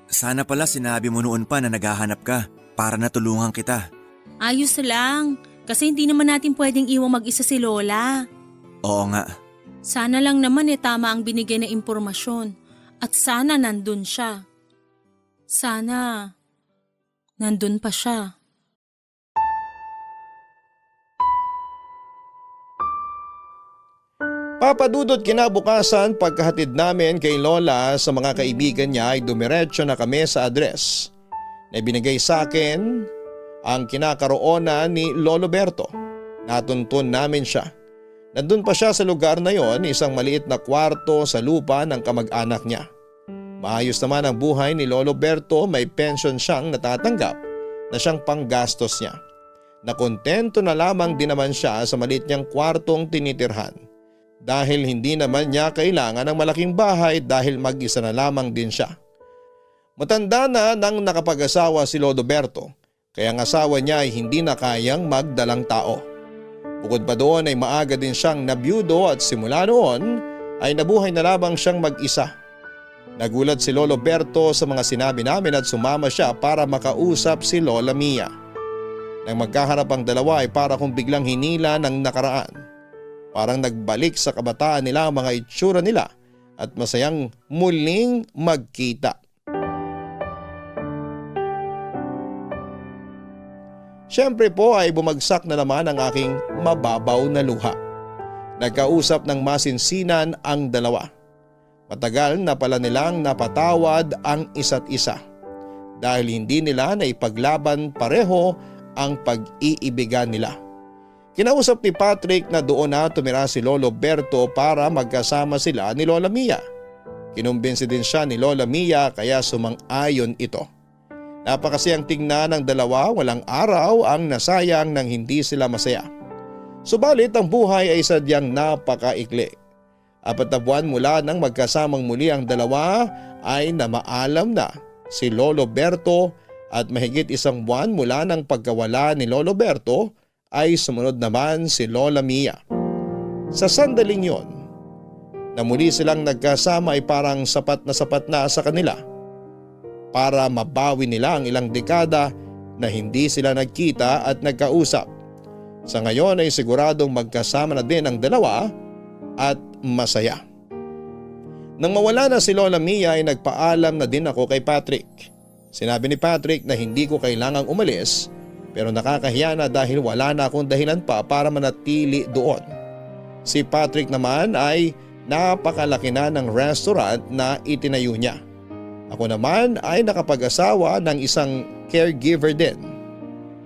Sana pala sinabi mo noon pa na naghahanap ka para natulungan kita. Ayos lang, kasi hindi naman natin pwedeng iwang mag-isa si Lola. Oo nga. Sana lang naman tama ang binigay na impormasyon. At sana nandun siya. Sana nandun pa siya. Papadudot kinabukasan pagkahatid namin kay Lola sa mga kaibigan niya ay dumiretso na kami sa address na binigay sa akin ang kinakaroonan ni Lolo Berto. Natuntun namin siya. Nandun pa siya sa lugar na yon, isang maliit na kwarto sa lupa ng kamag-anak niya. Maayos naman ang buhay ni Lolo Berto, may pension siyang natatanggap na siyang panggastos niya. Nakontento na lamang din naman siya sa maliit niyang kwartong tinitirhan. Dahil hindi naman niya kailangan ng malaking bahay dahil mag-isa na lamang din siya. Matanda na nang nakapag-asawa si Lolo Berto, kaya ang asawa niya ay hindi na kayang magdalang tao. Bukod pa doon ay maaga din siyang nabiyudo at simula noon ay nabuhay na lamang siyang mag-isa. Nagulat si Lolo Berto sa mga sinabi namin at sumama siya para makausap si Lola Mia. Nang magkaharap ang dalawa ay para kung biglang hinila ng nakaraan. Parang nagbalik sa kabataan nila ang mga itsura nila at masayang muling magkita. Siyempre po ay bumagsak na naman ang aking mababaw na luha. Nagkausap ng masinsinan ang dalawa. Matagal na pala nilang napatawad ang isa't isa dahil hindi nila naipaglaban pareho ang pag-iibigan nila. Kinausap ni Patrick na doon na tumira si Lolo Berto para magkasama sila ni Lola Mia. Kinumbinsi din siya ni Lola Mia kaya sumang-ayon ito. Napakasayang tingnan ng dalawa, walang araw ang nasayang nang hindi sila masaya. Subalit ang buhay ay sadyang napakaikli. 4 na buwan mula nang magkasamang muli ang dalawa ay namaalam na si Lolo Berto at mahigit 1 buwan mula nang pagkawala ni Lolo Berto ay sumunod naman si Lola Mia. Sa sandaling yon, na muli silang nagkasama ay parang sapat na sa kanila para mabawi nila ang ilang dekada na hindi sila nagkita at nagkausap. Sa ngayon ay siguradong magkasama na din ang dalawa at masaya. Nang mawala na si Lola Mia ay nagpaalam na din ako kay Patrick. Sinabi ni Patrick na hindi ko kailangang umalis pero nakakahiya na dahil wala na akong dahilan pa para manatili doon. Si Patrick naman ay napakalaki na ng restaurant na itinayo niya. Ako naman ay nakapag-asawa ng isang caregiver din.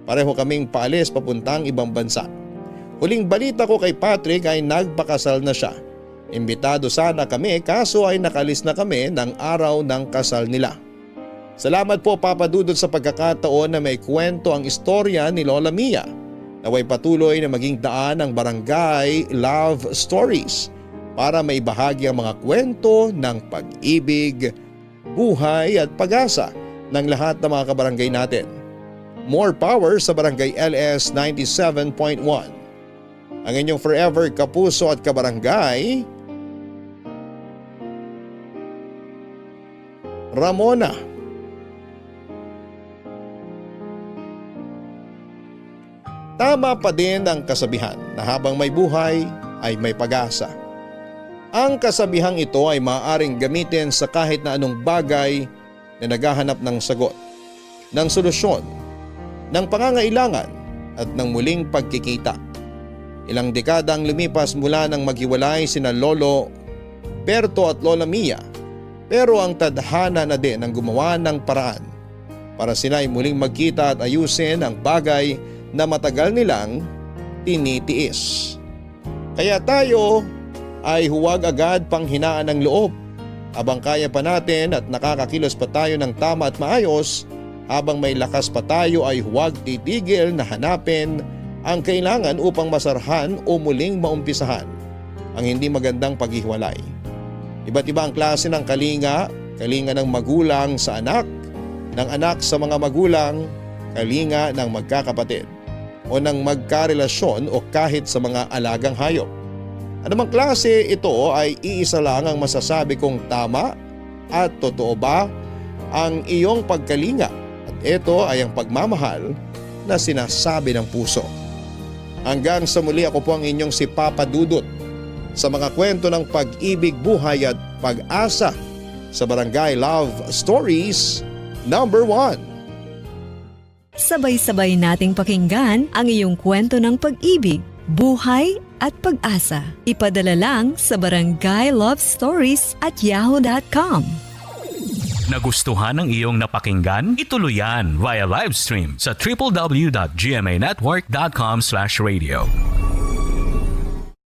Pareho kaming paalis papuntang ibang bansa. Huling balita ko kay Patrick ay nagpakasal na siya. Imbitado sana kami kaso ay nakalis na kami ng araw ng kasal nila. Salamat po Papa Dudut sa pagkakataon na may kwento ang istorya ni Lola Mia. Naway patuloy na maging daan ang Barangay Love Stories para maibahagi ang mga kwento ng pag-ibig, buhay at pag-asa ng lahat ng mga kabarangay natin. More power sa Barangay LS 97.1. Ang inyong forever kapuso at kabarangay, Ramona. Tama pa din ang kasabihan na habang may buhay ay may pag-asa. Ang kasabihang ito ay maaaring gamitin sa kahit na anong bagay na naghahanap ng sagot, ng solusyon, ng pangangailangan at ng muling pagkikita. Ilang dekada ang lumipas mula nang maghiwalay sina Lolo Berto at Lola Mia, pero ang tadhana na din ang gumawa ng paraan para sila ay muling magkita at ayusin ang bagay na matagal nilang tinitiis. Kaya tayo ay huwag agad panghinaan ng loob. Habang kaya pa natin at nakakakilos pa tayo ng tama at maayos, habang may lakas pa tayo ay huwag titigil na hanapin ang kailangan upang masarhan o muling maumpisahan ang hindi magandang paghiwalay. Iba't iba ang klase ng kalinga, kalinga ng magulang sa anak, ng anak sa mga magulang, kalinga ng magkakapatid. o ng magkarelasyon o kahit sa mga alagang hayop. Anumang klase ito ay iisa lang ang masasabi kong tama at totoo ba ang iyong pagkalinga at ito ay ang pagmamahal na sinasabi ng puso. Hanggang sa muli, ako po ang inyong si Papa Dudut sa mga kwento ng pag-ibig, buhay at pag-asa sa Barangay Love Stories number 1. Sabay-sabay nating pakinggan ang iyong kwento ng pag-ibig, buhay at pag-asa. Ipadala lang sa barangaylovestories@yahoo.com. Nagustuhan ng iyong napakinggan? Ituloy yan via live stream sa www.gmanetwork.com/radio.